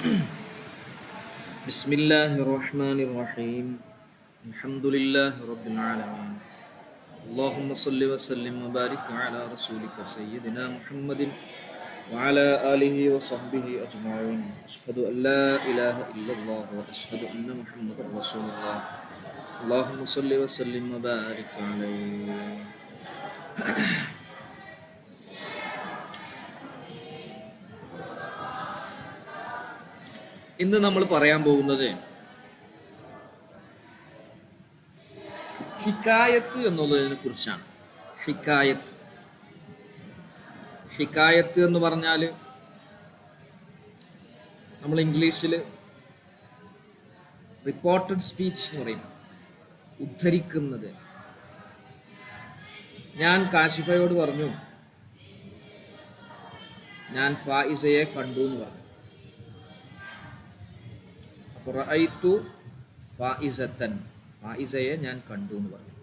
بسم الله الرحمن الرحيم الحمد لله رب العالمين اللهم صل وسلم وبارك على رسولك سيدنا محمد وعلى آله وصحبه أجمعين أشهد أن لا إله إلا الله وأشهد أن محمدا رسول الله اللهم صل وسلم وبارك عليه. ഇന്ന് നമ്മൾ പറയാൻ പോകുന്നത് ഹിക്കായത്ത് എന്നുള്ളതിനെ കുറിച്ചാണ്. ഹിക്കായത്ത് എന്ന് പറഞ്ഞാൽ നമ്മൾ ഇംഗ്ലീഷിൽ റിപ്പോർട്ടഡ് സ്പീച്ച് എന്ന് പറയും, ഉദ്ധരിക്കുന്നത്. ഞാൻ കാശിഫയോട് പറഞ്ഞു, ഞാൻ ഫായിസയെ കണ്ടു എന്ന് പറഞ്ഞു. അപ്പോൾ റഅയ്തു ഫായിസത്തൻ, ഫായിസയെ ഞാൻ കണ്ടു എന്ന് പറഞ്ഞു.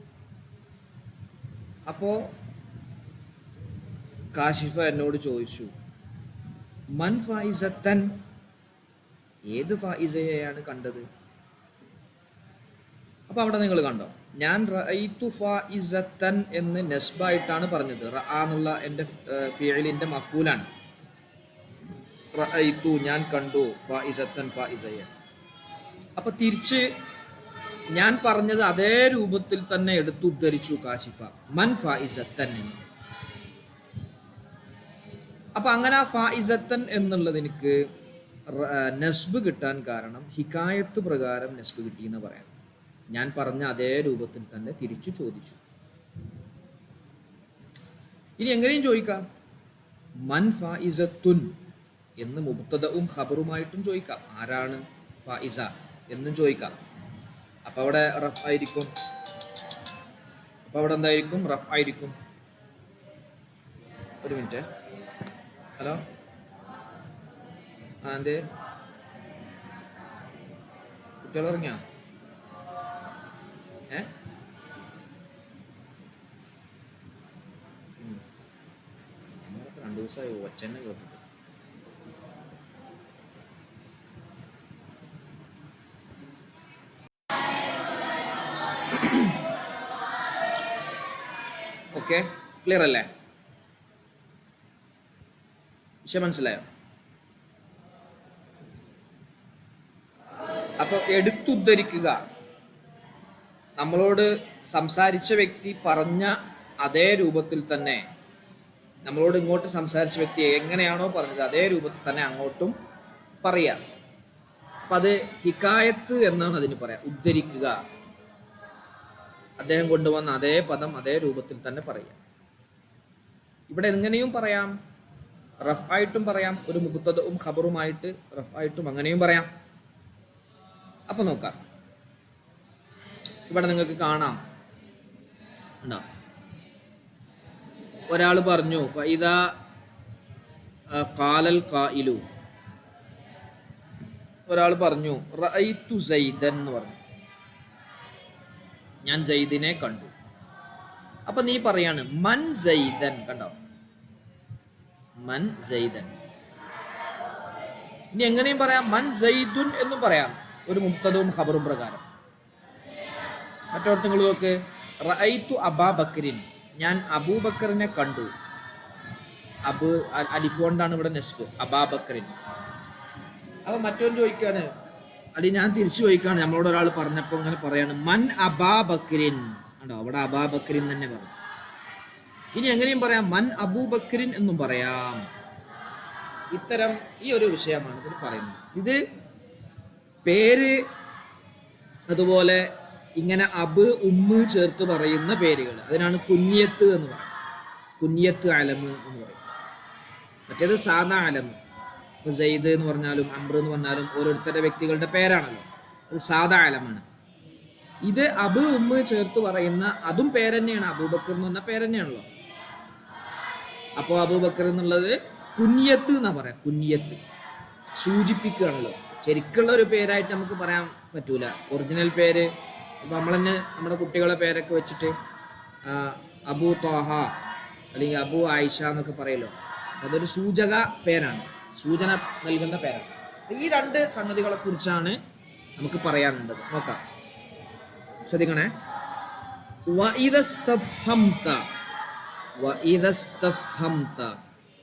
അപ്പോൾ കാശിഫ എന്നോട് ചോദിച്ചു, മൻ ഫായിസത്തൻ, ഏത് ഫായിസയെയാണ് കണ്ടത്? അപ്പോൾ അവിടെ നിങ്ങൾ കണ്ടോ, ഞാൻ റഅയ്തു ഫായിസത്തൻ എന്ന് നസ്ബായിട്ടാണ് പറഞ്ഞത്. റഅ എന്നുള്ള എൻ്റെ ഫിഅലിൻ്റെ മഫ്ഊലാണ്. റഅയ്തു, ഞാൻ കണ്ടു, ഫായിസത്തൻ, ഫായിസയെ. അപ്പൊ തിരിച്ച് ഞാൻ പറഞ്ഞത് അതേ രൂപത്തിൽ തന്നെ എടുത്തു ഉദ്ധരിച്ചു കാശിഫ, മൻ ഫായിസത്തൻ എന്ന്. അപ്പൊ അങ്ങനെ ഫായിസത്തൻ എന്നുള്ളത് എനിക്ക് നസ്ബ് കിട്ടാൻ കാരണം ഹിക്കായത്ത് പ്രകാരം നസ്ബ് കിട്ടിയെന്ന് പറയാം. ഞാൻ പറഞ്ഞ അതേ രൂപത്തിൽ തന്നെ തിരിച്ചു ചോദിച്ചു. ഇനി എങ്ങനെയും ചോദിക്കാം, മൻ ഫായിസത്തുൻ എന്ന് മുബ്തദഉം ഖബറുമായിട്ടും ചോദിക്കാം. ആരാണ് ഫായിസ എന്നും ചോദിക്കാം. അപ്പൊ അവിടെ റഫ് ആയിരിക്കും. അപ്പൊ അവിടെ എന്തായിരിക്കും? റഫ് ആയിരിക്കും. ഒരു മിനിറ്റ്. ഹലോ, എന്തേ കുട്ടികൾ ഇറങ്ങിയാ? രണ്ടു ദിവസമായി ഒച്ചന്നെ കേട്ടിട്ട്. ഓക്കെ, ക്ലിയർ അല്ലേ? വിഷയം മനസ്സിലായോ? അപ്പൊ എടുത്തുദ്ധരിക്കുക, നമ്മളോട് സംസാരിച്ച വ്യക്തി പറഞ്ഞ അതേ രൂപത്തിൽ തന്നെ, നമ്മളോട് ഇങ്ങോട്ട് സംസാരിച്ച വ്യക്തി എങ്ങനെയാണോ പറഞ്ഞത് അതേ രൂപത്തിൽ തന്നെ അങ്ങോട്ടും പറയാം. അപ്പൊ അത് ഹിക്കായത്ത് എന്നാണ് അതിന് പറയാം, ഉദ്ധരിക്കുക. അദ്ദേഹം കൊണ്ടുവന്ന അതേ പദം അതേ രൂപത്തിൽ തന്നെ പറയാം. ഇവിടെ എങ്ങനെയും പറയാം, റഫ് ആയിട്ടും പറയാം, ഒരു മുബ്തദഉം ഖബറുമായിട്ട് റഫ് ആയിട്ടും അങ്ങനെയും പറയാം. അപ്പൊ നോക്കാം, ഇവിടെ നിങ്ങൾക്ക് കാണാം, ഉണ്ടോ? ഒരാൾ പറഞ്ഞു, ഫഇദാ ഖാലൽ ഖായിലു, ഒരാൾ പറഞ്ഞു റഅയ്തു സൈദൻ എന്ന് പറഞ്ഞു, ഞാൻ സൈദിനെ കണ്ടു. അപ്പൊ നീ പറയാണ് മൻ സൈദൻ, കണ്ടോ? മൻ സൈദൻ. ഇനി എങ്ങനെയും പറയാം, മൻ സൈദുൻ എന്നും പറയാം, ഒരു മുബ്തദഉം ഖബറും പ്രകാരം. മറ്റോടത്ത് നിങ്ങൾ നോക്ക്, റഅയ്തു അബാ ബക്രിൻ, ഞാൻ അബൂബക്കറിനെ കണ്ടു. അബ് അലിഫ് കൊണ്ടാണ് ഇവിടെ നസ്ബ്, അബാ ബക്രിൻ. അപ്പൊ മറ്റവൻ ചോദിക്കാണ്, അല്ലെങ്കിൽ ഞാൻ തിരിച്ചു ചോദിക്കാണ്, നമ്മളോട് ഒരാൾ പറഞ്ഞപ്പോൾ ഇങ്ങനെ പറയാണ് മൻ അബാ ബക്രിൻ, ഉണ്ടോ? അവിടെ അബാ ബക്രിൻ തന്നെ പറഞ്ഞു. ഇനി എങ്ങനെയും പറയാം, മൻ അബൂബക്രിൻ എന്നും പറയാം. ഇത്തരം ഈ ഒരു വിഷയമാണ് ഇതിൽ പറയുന്നത്. ഇത് പേര്, അതുപോലെ ഇങ്ങനെ അബ് ഉമ്മ് ചേർത്ത് പറയുന്ന പേരുകൾ, അതിനാണ് കുഞ്ഞിയത്ത് എന്ന് പറയുന്നത്. കുഞ്ഞിയത്ത് അലമ് എന്ന് പറയും. മറ്റേത് സാദാ അലമ്. ഇപ്പൊ സെയ്ദ് എന്ന് പറഞ്ഞാലും അംർ എന്ന് പറഞ്ഞാലും ഓരോരുത്തരുടെ വ്യക്തികളുടെ പേരാണല്ലോ, അത് സാദാ അലമാണ്. ഇത് അബ് ഉമ്മ് ചേർത്ത് പറയുന്ന അതും പേരെന്നെയാണ്, അബൂബക്കർ എന്ന് പറഞ്ഞ പേരെന്നെയാണല്ലോ. അപ്പോൾ അബൂബക്കർ എന്നുള്ളത് കുഞ്ഞിയത്ത് എന്നാ പറയാം. കുഞ്ഞിയത്ത് സൂചിപ്പിക്കുകയാണല്ലോ. ശരിക്കുള്ള ഒരു പേരായിട്ട് നമുക്ക് പറയാൻ പറ്റൂല. ഒറിജിനൽ പേര് ഇപ്പം നമ്മൾ തന്നെ നമ്മുടെ കുട്ടികളെ പേരൊക്കെ വെച്ചിട്ട് അബു തോഹ അല്ലെങ്കിൽ അബു ആയിഷ എന്നൊക്കെ പറയല്ലോ, അതൊരു സൂചക പേരാണ്, സൂചന നൽകുന്ന പേരാണ്. ഈ രണ്ട് സംഗതികളെ കുറിച്ചാണ് നമുക്ക് പറയാനുള്ളത്. നോക്കാം, ശ്രദ്ധിക്കണേ.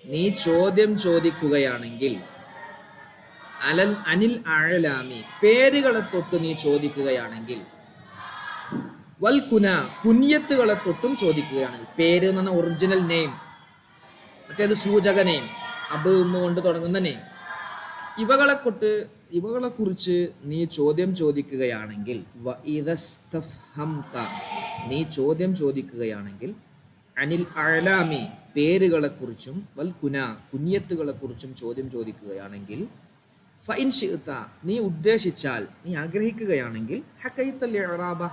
നീ ചോദ്യം ചോദിക്കുകയാണെങ്കിൽ, അനിൽ അഴലാമി പേരുകളെ തൊട്ട് നീ ചോദിക്കുകയാണെങ്കിൽ, വൽ കുന കുനിയത്തുകളെ തൊട്ടും ചോദിക്കുകയാണെങ്കിൽ, പേര് എന്ന് പറഞ്ഞ ഒറിജിനൽ നെയിം, മറ്റേത് സൂചക നെയിം, അബ് കൊണ്ട് തുടങ്ങുന്ന നെയിം, ഇവകളെ കുറിച്ച് നീ ചോദ്യം ചോദിക്കുകയാണെങ്കിൽ, നീ ചോദ്യം ചോദിക്കുകയാണെങ്കിൽ, അനിൽ അഴലാമി പേരുകളെ കുറിച്ചും, വൽ കുന കുനിയത്തുകളെ കുറിച്ചും ചോദ്യം ചോദിക്കുകയാണെങ്കിൽ, ഫഇൻ ശിഅത നീ ഉദ്ദേശിച്ചാൽ, നീ ആഗ്രഹിക്കുകയാണെങ്കിൽ, ഹഖൈത്തൽ ഇഅറാബ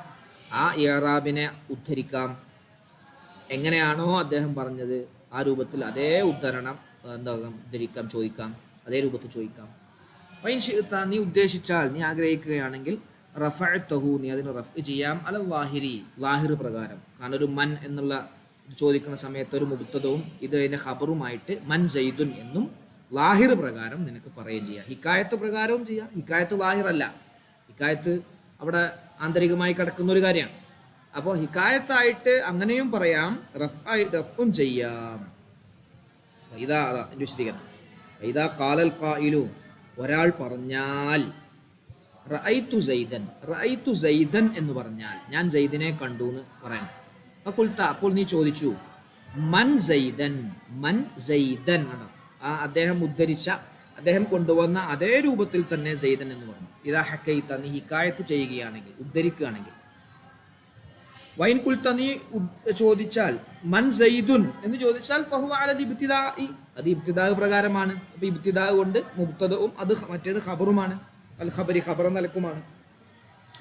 ആ ഇഅറാബിനെ ഉദ്ധരിക്കാം. എങ്ങനെയാണോ അദ്ദേഹം പറഞ്ഞത് ആ രൂപത്തിൽ അതേ ഉദ്ധരണം ഉദ്ധരിക്കാം, ചോദിക്കാം, അതേ രൂപത്തിൽ ചോദിക്കാം. ഫഇൻ ശിഅത നീ ഉദ്ദേശിച്ചാൽ, നീ ആഗ്രഹിക്കുകയാണെങ്കിൽ, റഫഅതഹു നീ അതിന് റഫ് ചെയ്യാം, അല ലാഹിരി ലാഹിർ പ്രകാരം. കാരണം ഒരു മൻ എന്നുള്ള ചോദിക്കുന്ന സമയത്ത് ഒരു മുബ്തദവും ഇത് അതിന്റെ ഖബറുമായിട്ട് മൻ സൈദുൻ എന്നും ലാഹിർ പ്രകാരം നിനക്ക് പറയുകയും ചെയ്യാം. ഹിക്കായത്ത് പ്രകാരവും ചെയ്യാം. ഹിക്കായത്ത് ലാഹിർ അല്ല, ഹിക്കായത്ത് അവിടെ ആന്തരികമായി കിടക്കുന്ന ഒരു കാര്യമാണ്. അപ്പോൾ ഹിക്കായത്തായിട്ട് അങ്ങനെയും പറയാം, റഫും ചെയ്യാം. ഇതാ എൻ്റെ വിശദീകരണം. ഇതാ കാലൽ ഖായിലു ഒരാൾ പറഞ്ഞാൽ, റഅയ്തു സൈദൻ, റഅയ്തു സൈദൻ എന്ന് പറഞ്ഞാൽ ഞാൻ സൈദിനെ കണ്ടു എന്ന് പറയണം. അപ്പോൾ നീ ചോദിച്ചു, മൻ സൈദൻ, മൻ സൈദൻ ആണ് ആ അദ്ദേഹം ഉദ്ധരിച്ച, അദ്ദേഹം കൊണ്ടുവന്ന അതേ രൂപത്തിൽ തന്നെ സൈദൻ എന്ന് പറഞ്ഞു. ഇതാ ഹക്കൈത്ത നീ ഹിക്കായത്ത് ചെയ്യുകയാണെങ്കിൽ, ഉദ്ധരിക്കുകയാണെങ്കിൽ. വൈൻ കുൽത്ത നീ ചോദിച്ചാൽ, മൻ സൈദുൻ എന്ന് ചോദിച്ചാൽ, ഫഹുവ അലൽ ഇബ്തിദാഇ അത് ഇബ്തിദാ പ്രകാരമാണ്. അപ്പൊ ഇബ്തിദാ കൊണ്ട് മുബ്തദഉം അത് മറ്റേത് ഖബറുമാണ്. അൽ ഖബരി ഖബർ നിലക്കുമാണ്.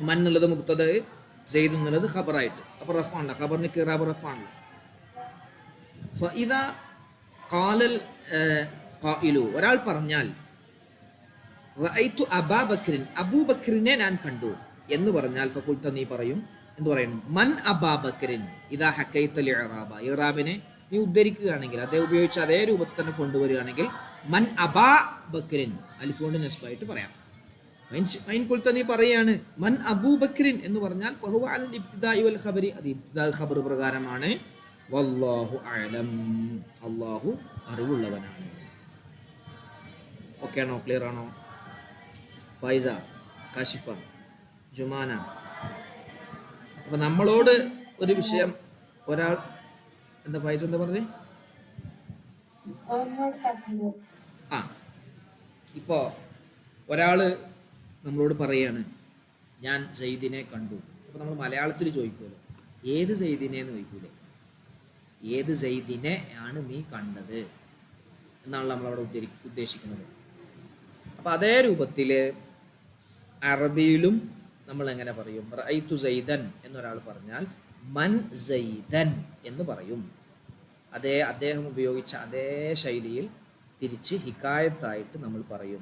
മൻ എന്നുള്ളത് മുബ്തദ, സൈദ് എന്നുള്ളത് ഖബറായിട്ട്. അപ്പൊ റഫാണല്ലോ, ഖബറിന് കിറാബ് റഫാണല്ലോ. ഫഇദാ ഖാലൽ ഖായിലു ഒരാൾ പറഞ്ഞാൽ, റഅയ്തു അബാബക്രിൻ അബൂബക്രിനെ ഞാൻ കണ്ടു എന്ന് പറഞ്ഞാൽ, ഫഖുൽത നീ പറയും, എന്ത് പറയുന്നു, മൻ അബാബക്രിൻ ഇദാ ഹക്കൈതൽ ഇഅറാബ ഇഅറാബിനെ നീ ഉദ്ധരിക്കുകയാണെങ്കിൽ, അതേ ഉപയോഗിച്ച് അതേ രൂപത്തിൽ തന്നെ കൊണ്ടുവരികയാണെങ്കിൽ, മൻ അബാബക്രിൻ അലിഫ് കൊണ്ട് നസ്ബായിട്ട് പറയാം. വൈൻ കുൽത നീ പറയാണ്, മൻ അബൂബക്രിൻ എന്ന് പറഞ്ഞാൽ, ഫഹുവ അലൽ ഇബ്തിദാഇ വൽ ഖബരി അത് ഇബ്തിദാ ഖബർ പ്രകാരമാണ്. വല്ലാഹു അഅലം അല്ലാഹു അറിവുള്ളവനാണ്. ഓക്കെ ആണോ? ക്ലിയർ ആണോ? ഫൈസ, കാശിഫ, ജുമാന. അപ്പൊ നമ്മളോട് ഒരു വിഷയം ഒരാൾ എന്താ ഫൈസ എന്താ പറഞ്ഞേ? ആ ഇപ്പോ ഒരാള് നമ്മളോട് പറയാണ്, ഞാൻ സൈദിനെ കണ്ടു. അപ്പൊ നമ്മൾ മലയാളത്തിൽ ചോദിക്കുമല്ലോ, ഏത് സൈദിനെ എന്ന് ചോദിക്കൂലേ? ഏത് സൈദിനെ ആണ് നീ കണ്ടത് എന്നാണ് നമ്മളവിടെ ഉദ്ദേശിക്കുന്നത്. അപ്പം അതേ രൂപത്തിൽ അറബിയിലും നമ്മൾ എങ്ങനെ പറയും? റഅയ്തു സൈദൻ എന്നൊരാൾ പറഞ്ഞാൽ മൻ സൈദൻ എന്ന് പറയും. അദ്ദേഹം ഉപയോഗിച്ച അതേ ശൈലിയിൽ തിരിച്ച് ഹിക്കായത്തായിട്ട് നമ്മൾ പറയും.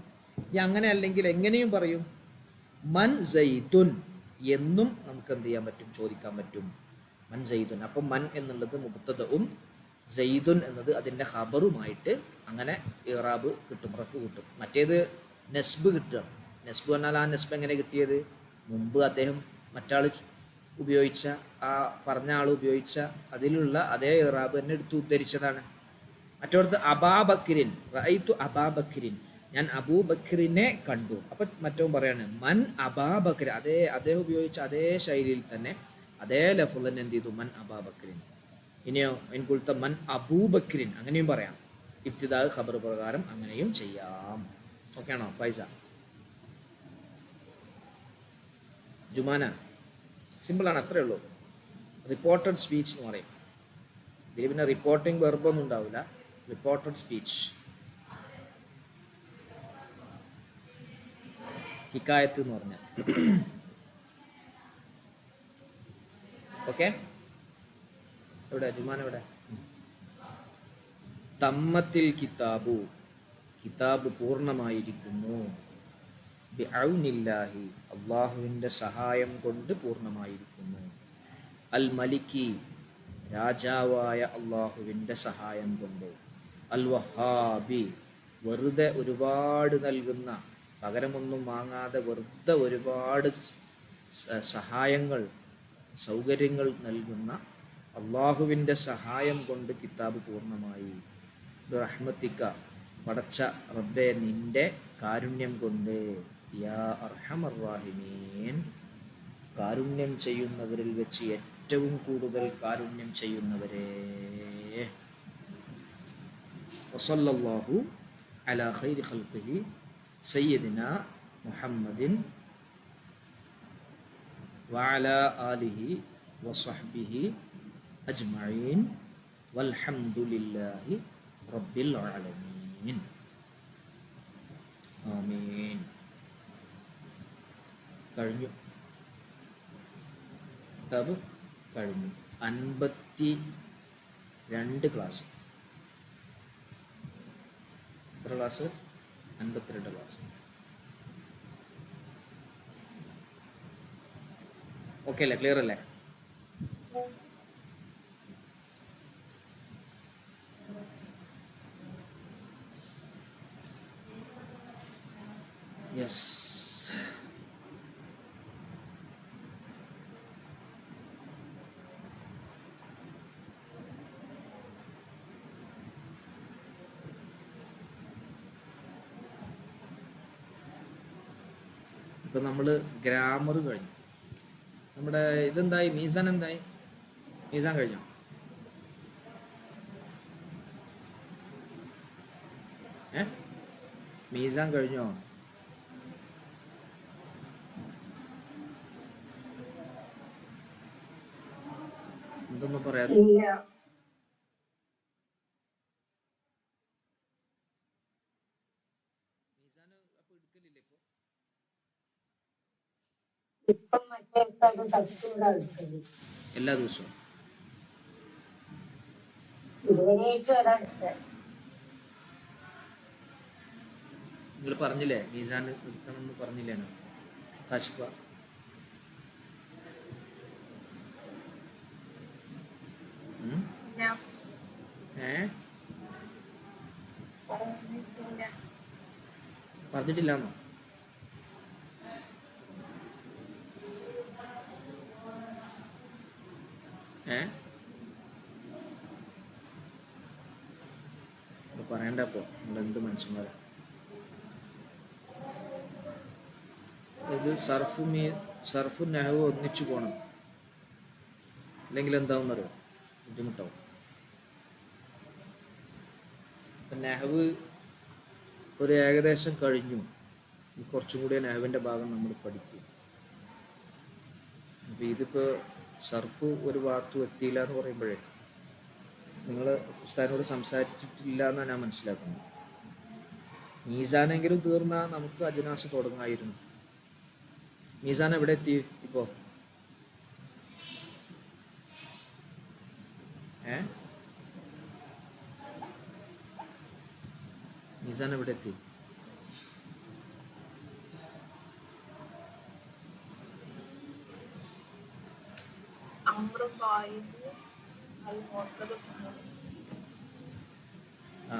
ഇനി അങ്ങനെ അല്ലെങ്കിൽ എങ്ങനെയും പറയും, മൻ സൈദുൻ എന്നും നമുക്ക് എന്ത് ചെയ്യാൻ പറ്റും? ചോദിക്കാൻ പറ്റും. മൻ സൈദുൻ. അപ്പം മൻ എന്നുള്ളത് മുബ്തദഉം സൈദുൻ എന്നത് അതിൻ്റെ ഖബറുമായിട്ട് അങ്ങനെ ഇറാബ് കിട്ടും, റഫ് കിട്ടും. മറ്റേത് നസ്ബ് കിട്ടുകയാണ്. നസ്ബ് പറഞ്ഞാൽ ആ നസ്ബ് എങ്ങനെ കിട്ടിയത്? മുമ്പ് അദ്ദേഹം മറ്റാൾ ഉപയോഗിച്ച ആ പറഞ്ഞ ആൾ ഉപയോഗിച്ച അതിലുള്ള അതേ ഇറാബ് തന്നെ എടുത്ത് ഉദ്ധരിച്ചതാണ്. മറ്റോടത്ത് അബാബക്രിൻ, റഅയ്തു അബാബക്രിൻ ഞാൻ അബൂബക്രിനെ കണ്ടു. അപ്പം മറ്റവൻ പറയാണ് മൻ അബാബക്രിൻ, അദ്ദേഹം ഉപയോഗിച്ച അതേ ശൈലിയിൽ തന്നെ അതേ ലഫ്ള് തന്നെ എന്ത് ചെയ്തു? മൻ അബാബക്രിൻ. ഇനിയോ ഇൻകുൽത്ത മൻ അബൂബക്രിൻ അങ്ങനെയും പറയാം. ഇബ്തിദാ ഖബർ പ്രകാരം അങ്ങനെയും ചെയ്യാം. ഓക്കെ ആണോ ഫൈസ? ജുമാന സിമ്പിളാണ്, അത്രേ ഉള്ളൂ. റിപ്പോർട്ടഡ് സ്പീച്ച് എന്ന് പറയും. ഇതിൽ പിന്നെ റിപ്പോർട്ടിംഗ് വെർബൊന്നും ഉണ്ടാവില്ല. റിപ്പോർട്ടഡ് സ്പീച്ച്, ഹിക്കായത്ത് എന്ന് പറഞ്ഞാൽ. ഓക്കെ, എവിടെ ജുമാൻ? എവിടെ? തമ്മത്തിൽ കിതാബു, കിതാബ് പൂർണ്ണമായിരിക്കുന്നു. ബിഔനില്ലാഹി, അള്ളാഹുവിൻ്റെ സഹായം കൊണ്ട് പൂർണ്ണമായിരിക്കുന്നു. അൽ മലിക്കി, രാജാവായ അള്ളാഹുവിൻ്റെ സഹായം കൊണ്ട്. അൽ വഹാബി, വെറുതെ ഒരുപാട് നൽകുന്ന പകരമൊന്നും വാങ്ങാതെ വെറുതെ ഒരുപാട് സഹായങ്ങൾ സൗകര്യങ്ങൾ നൽകുന്ന അള്ളാഹുവിൻ്റെ സഹായം കൊണ്ട് കിതാബ് പൂർണ്ണമായി. റഹ്മത്തിക്ക, പടച്ച റബ്ബെ നിൻ്റെ കാരുണ്യം കൊണ്ട്, യാ അർഹമർ റാഹിമീൻ, കാരുണ്യം ചെയ്യുന്നവരിൽ വെച്ച് ഏറ്റവും കൂടുതൽ കാരുണ്യം ചെയ്യുന്നവരെ. വസല്ലല്ലാഹു അലാ ഖൈരി ഖൽഖിഹി സയ്യിദിന മുഹമ്മദിൻ വഅലാ ആലിഹി വസ്വഹ്ബിഹി അജ്മഈൻ വൽഹംദുലില്ലാഹി റബ്ബിൽ ആലമീൻ. ആമീൻ. കഴിഞ്ഞു, കിതാബ് കഴിഞ്ഞു. 52 ക്ലാസ്. എത്ര ക്ലാസ്? 52 ക്ലാസ്. ഓക്കെ അല്ലേ? ക്ലിയർ അല്ലേ? യെസ്. ഇപ്പം നമ്മൾ ഗ്രാമർ കഴിഞ്ഞു. നമ്മുടെ ഇതെന്തായി? മീസാൻ എന്തായി? മീസാൻ കഴിഞ്ഞോ? മീസാൻ കഴിഞ്ഞോ? എന്തൊന്നും പറയാതെ. മീസാൻ അപ്പൊ എടുക്കലില്ലേ ഇപ്പൊ? എല്ലാ ദിവസവും നിങ്ങൾ പറഞ്ഞില്ലേ മീസാൻ എടുക്കണം എന്ന് പറഞ്ഞില്ലേനോ കാശിപ്പ? പറഞ്ഞിട്ടില്ലാന്നോ? പറയണ്ടപ്പോ നമ്മളെന്ത് മനുഷ്യന്മാരാ. ഇത് സർഫും നെഹവും ഒന്നിച്ചു പോകണം, അല്ലെങ്കിൽ എന്താവും അറിയോ? ബുദ്ധിമുട്ടാവും. ഇപ്പം നെഹവ് ഒരു ഏകദേശം കഴിഞ്ഞു, കുറച്ചും കൂടി നെഹവിൻ്റെ ഭാഗം നമ്മൾ പഠിക്കും. അപ്പം ഇതിപ്പോൾ സർഫ് ഒരു ഭാഗത്തും എത്തിയില്ല എന്ന് പറയുമ്പോഴേ നിങ്ങൾ ഉസ്താദിനോട് സംസാരിച്ചിട്ടില്ല എന്നാണ് ഞാൻ മനസ്സിലാക്കുന്നത്. മീസാനെങ്കിലും തീർന്നാൽ നമുക്ക് അജനാസ് തുടങ്ങായിരുന്നു. മീസാൻ എവിടെ എത്തി ഇപ്പോൾ? മീസാൻ എവിടെ എത്തി? ആ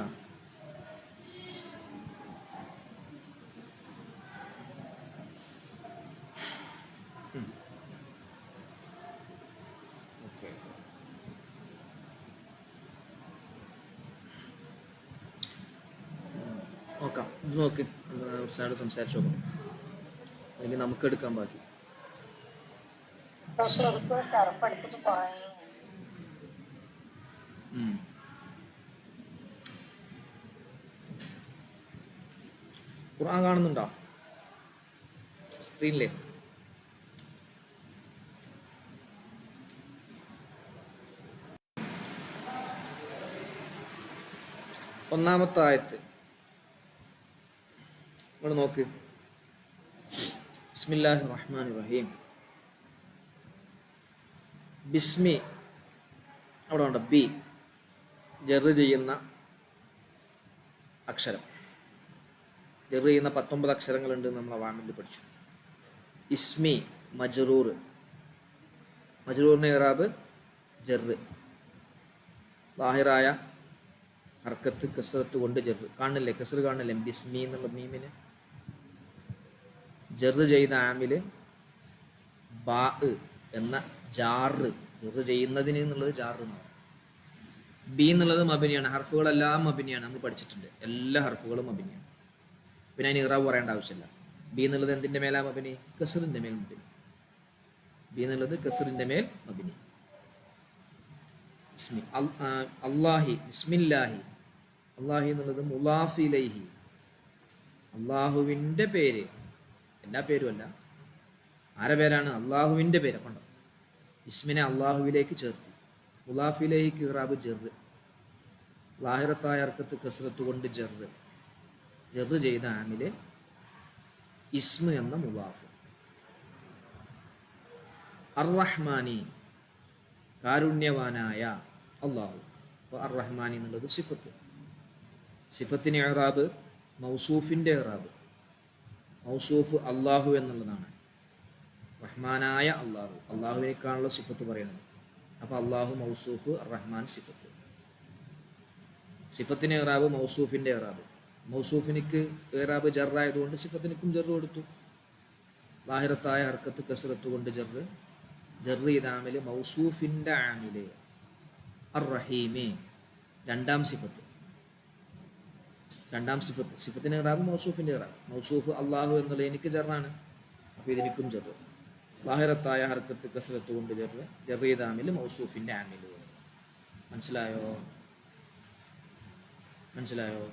ഓക്കെ. നോക്കാം, ഇത് നോക്ക്, സാറ് സംസാരിച്ചു നോക്കണം, അല്ലെങ്കിൽ നമുക്ക് എടുക്കാൻ ബാക്കി. ഖുർആൻ കാണുന്നുണ്ടോ സ്ക്രീനിലെ? ഒന്നാമത്തെ ആയത്ത് നിങ്ങൾ നോക്ക്. ബിസ്മില്ലാഹിർ റഹ്മാനിർ റഹീം. ബിസ്മി അവിടെ ഉണ്ട്, ബി ജറ് ചെയ്യുന്ന അക്ഷരം. ജറ് ചെയ്യുന്ന 19 അക്ഷരങ്ങളുണ്ട് നമ്മൾ അവാമിൽ പഠിച്ചു. ഇസ്മി മജ്റൂർ, മജ്റൂറിൻ്റെ ഇറാബ് ജറ്, ലാഹിറായ ഹർക്കത്ത് കസ്റത്ത് കൊണ്ട് ജറ്. കാണില്ലേ? കസ്റ് കാണില്ലേ? ബിസ്മി എന്നുള്ള മീമിന് ജറ് ചെയ്ത ആമിൽ ബാ എന്ന ജാറ്, ജറ് ചെയ്യുന്നതിന് എന്നുള്ളത് ജാറ് എന്നാണ്. ബി എന്നുള്ളത് മബിനിയാണ്. ഹർഫുകളെല്ലാം മബിനിയാണ്, നമ്മൾ പഠിച്ചിട്ടുണ്ട്. എല്ലാ ഹർഫുകളും മബിനിയാണ്. പിന്നെ അതിന് ഇറാബ് പറയേണ്ട ആവശ്യമില്ല. ബി എന്നുള്ളത് എന്തിൻ്റെ മേലാ മബിനി? കസറിൻ്റെ മേൽ മബിനി. ബി എന്നുള്ളത് കസറിൻ്റെ മേൽ മബിനി. അള്ളാഹി, ബിസ്മില്ലാഹി. അള്ളാഹി എന്നുള്ളത് മുലാഫിലൈഹി, അള്ളാഹുവിൻ്റെ പേര്. എല്ലാ പേരുമല്ല, ആരെ പേരാണ്? അള്ളാഹുവിൻ്റെ പേര്. കണ്ടോ, ഇസ്മിനെ അള്ളാഹുവിലേക്ക് ചേർത്തി. മുലാഫിലൈഹിക്ക് ഇറാബ് ജറ്, ലാഹിറത്തായ അർക്കത്ത് കസ്രത്ത് കൊണ്ട് ജറ്. ജറ് ചെയ്ത ആമില് ഇസ്മ എന്ന മുലാഫ്. അർ-റഹ്മാനി, കാരുണ്യവാനായ അള്ളാഹു. അപ്പോൾ അർ-റഹ്മാനി എന്നുള്ളത് സിഫത്ത്. സിഫത്തിന് ഇറാബ് മൗസൂഫിൻ്റെ ഇറാബ്. മൗസൂഫ് അള്ളാഹു എന്നുള്ളതാണ്. റഹ്മാനായ അള്ളാഹു, അള്ളാഹുവിനേക്കാണുള്ള സിഫത്ത് പറയുന്നത്. അപ്പോൾ അള്ളാഹു മൗസൂഫ്, റഹ്മാൻ സിഫത്ത്. സിഫത്തിന് ഇറാബ് മൗസൂഫിൻ്റെ ഇറാബ്. മൗസൂഫിനിക്ക് ഇറാബ് ജറായതുകൊണ്ട് സിഫത്തിനിക്കും ജറ് കൊടുത്തു. ലാഹിറത്തായ ഹർക്കത്ത് കസ്റത്ത് കൊണ്ട് ജറ്. ജറ് ചെയ്ത ആമില് മൗസൂഫിൻ്റെ ആമില് അർ-റഹീമി, രണ്ടാം സിഫത്ത്. രണ്ടാം സിഫത്ത്, സിഫത്തിന് ഇറാബ് മൗസൂഫിൻ്റെ ഇറാബ്. മൗസൂഫ് അള്ളാഹു എന്നുള്ളത് എനിക്ക് ജറാണ്, അപ്പോൾ ഇതിനിക്കും ജറ്. ലാഹിറത്തായ ഹർക്കത്ത് കസ്റത്ത് കൊണ്ട് ജറ്. ജറ് ചെയ്ത ആമില് മൗസൂഫിൻ്റെ ആമില്. മനസ്സിലായോ? മനസ്സിലായോ?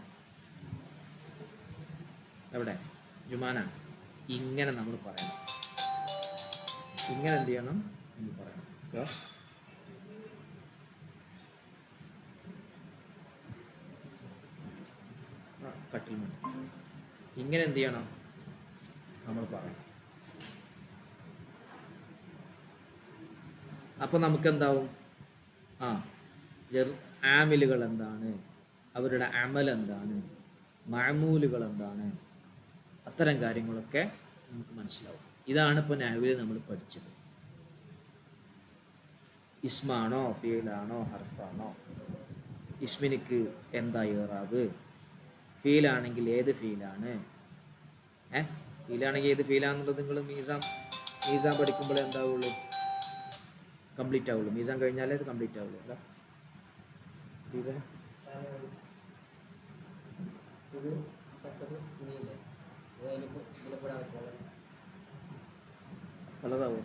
എവിടെ ജുമാന? ഇങ്ങനെ നമ്മൾ പറയണം. ഇങ്ങനെ എന്ത് ചെയ്യണം എന്ന് പറയണം. കട്ടിൽ മതി. ഇങ്ങനെ എന്ത് ചെയ്യണം നമ്മൾ പറയണം. അപ്പം നമുക്കെന്താവും? ആമിലുകൾ എന്താണ്, അവരുടെ അമൽ എന്താണ്, മഅമൂലുകൾ എന്താണ്, അത്തരം കാര്യങ്ങളൊക്കെ നമുക്ക് മനസ്സിലാവും. ഇതാണ് ഇപ്പോൾ നഹ്വിൽ നമ്മൾ പഠിച്ചത്. ഇസ്മാണോ ഫീലാണോ ഹർഫാണോ? ഇസ്മിനിക്ക് എന്താ ഇറാബ്? ഫീലാണെങ്കിൽ ഏത് ഫീലാണ്? ഫീലാണെങ്കിൽ ഏത് ഫീലാണെന്നുള്ളത് നിങ്ങൾ മീസാൻ പഠിക്കുമ്പോൾ എന്താവുള്ളൂ? കംപ്ലീറ്റ് ആവുള്ളൂ. മീസാൻ കഴിഞ്ഞാലേ അത് കംപ്ലീറ്റ് ആവുള്ളൂ. അല്ല കളറാവോ?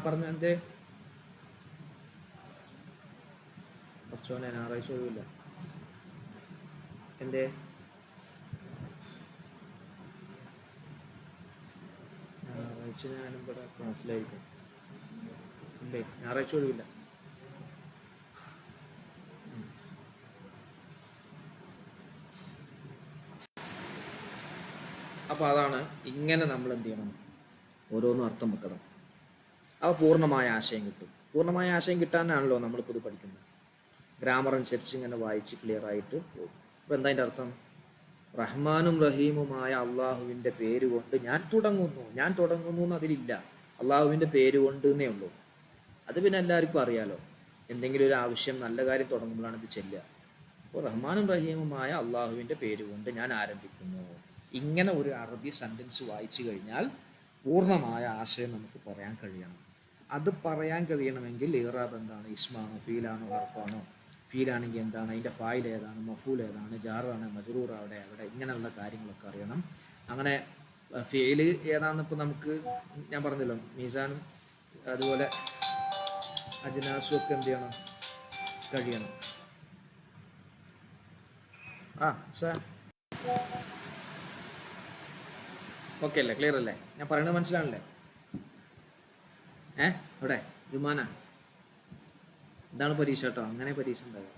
പറഞ്ഞു എന്തേ? കുറച്ചോനെ ഞായറാഴ്ച ഒഴിവില്ല. എന്തേ? ഞായറാഴ്ച ഞാനും ഇവിടെ ക്ലാസ്സിലായിരിക്കും. അല്ലേ, ഞായറാഴ്ച ഒഴിവില്ല. അപ്പോൾ അതാണ്, ഇങ്ങനെ നമ്മൾ എന്ത് ചെയ്യണം? ഓരോന്നും അർത്ഥം വെക്കണം. അപ്പോൾ പൂർണ്ണമായ ആശയം കിട്ടും. പൂർണ്ണമായ ആശയം കിട്ടാനാണല്ലോ നമ്മളിപ്പോൾ ഇത് പഠിക്കുന്നത്. ഗ്രാമർ അനുസരിച്ച് ഇങ്ങനെ വായിച്ച് ക്ലിയർ ആയിട്ട് പോകും. അപ്പോൾ എന്താ അതിൻ്റെ അർത്ഥം? റഹ്മാനും റഹീമുമായ അള്ളാഹുവിൻ്റെ പേര് കൊണ്ട് ഞാൻ തുടങ്ങുന്നു എന്ന് അതിലില്ല. അള്ളാഹുവിൻ്റെ പേര് കൊണ്ട് എന്നേ ഉള്ളൂ. അത് പിന്നെ എല്ലാവർക്കും അറിയാലോ. എന്തെങ്കിലും ഒരു ആവശ്യം, നല്ല കാര്യം തുടങ്ങുമ്പോഴാണ് ഇത് ചെല്ലുക. അപ്പോൾ റഹ്മാനും റഹീമുമായ അള്ളാഹുവിൻ്റെ പേര് കൊണ്ട് ഞാൻ ആരംഭിക്കുന്നു. ഇങ്ങനെ ഒരു അറബി സെൻറ്റൻസ് വായിച്ചു കഴിഞ്ഞാൽ പൂർണ്ണമായ ആശയം നമുക്ക് പറയാൻ കഴിയണം. അത് പറയാൻ കഴിയണമെങ്കിൽ ഇറാബ് എന്താണ്? ഇസ്മാണോ ഫീലാണോ ഹർഫാണോ? ഫീലാണെങ്കിൽ എന്താണ്, അതിൻ്റെ ഫായിൽ ഏതാണ്, മഫൂൽ ഏതാണ്, ജാറാണ്, മജ്റൂർ അവിടെ എവിടെ, ഇങ്ങനെയുള്ള കാര്യങ്ങളൊക്കെ അറിയണം. അങ്ങനെ ഫീല് ഏതാണെന്ന് ഇപ്പോൾ നമുക്ക് ഞാൻ പറഞ്ഞല്ലോ, മീസാനും അതുപോലെ അജ്നാസും ഒക്കെ എന്ത് ചെയ്യണം? കഴിയണം. സാർ ഓക്കെ അല്ലേ? ക്ലിയർ അല്ലേ? ഞാൻ പറയുന്നത് മനസ്സിലാണല്ലേ? അവിടെ ജുമാന, ഇതാണ് പരീക്ഷ കേട്ടോ. അങ്ങനെ പരീക്ഷ ഉണ്ടാവുക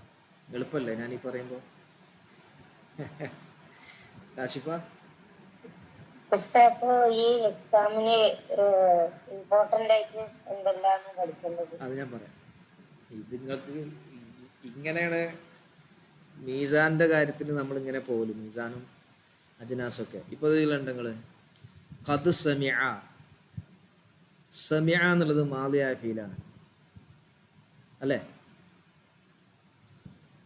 എളുപ്പമല്ലേ ഞാനീ പറയുമ്പോൾ? കാശിഫ, ഈ എക്സാമിന് ഇമ്പോർട്ടന്റ് ആയിട്ട് എന്തെല്ലാം പഠിക്കേണ്ടത്? അത് ഞാൻ പറയാം. ഇത് നിങ്ങൾക്ക് ഇങ്ങനെയാണ് മീസാന്റെ കാര്യത്തിൽ നമ്മളിങ്ങനെ പോലും, മീസാനും അജ്നാസൊക്കെ. ഇപ്പോൾ ഇതിലുണ്ട് നിങ്ങൾ ഖദ് സമിഅ. സമിഅ എന്നുള്ളത് മാദിയായ ഫീലാണ് അല്ലേ?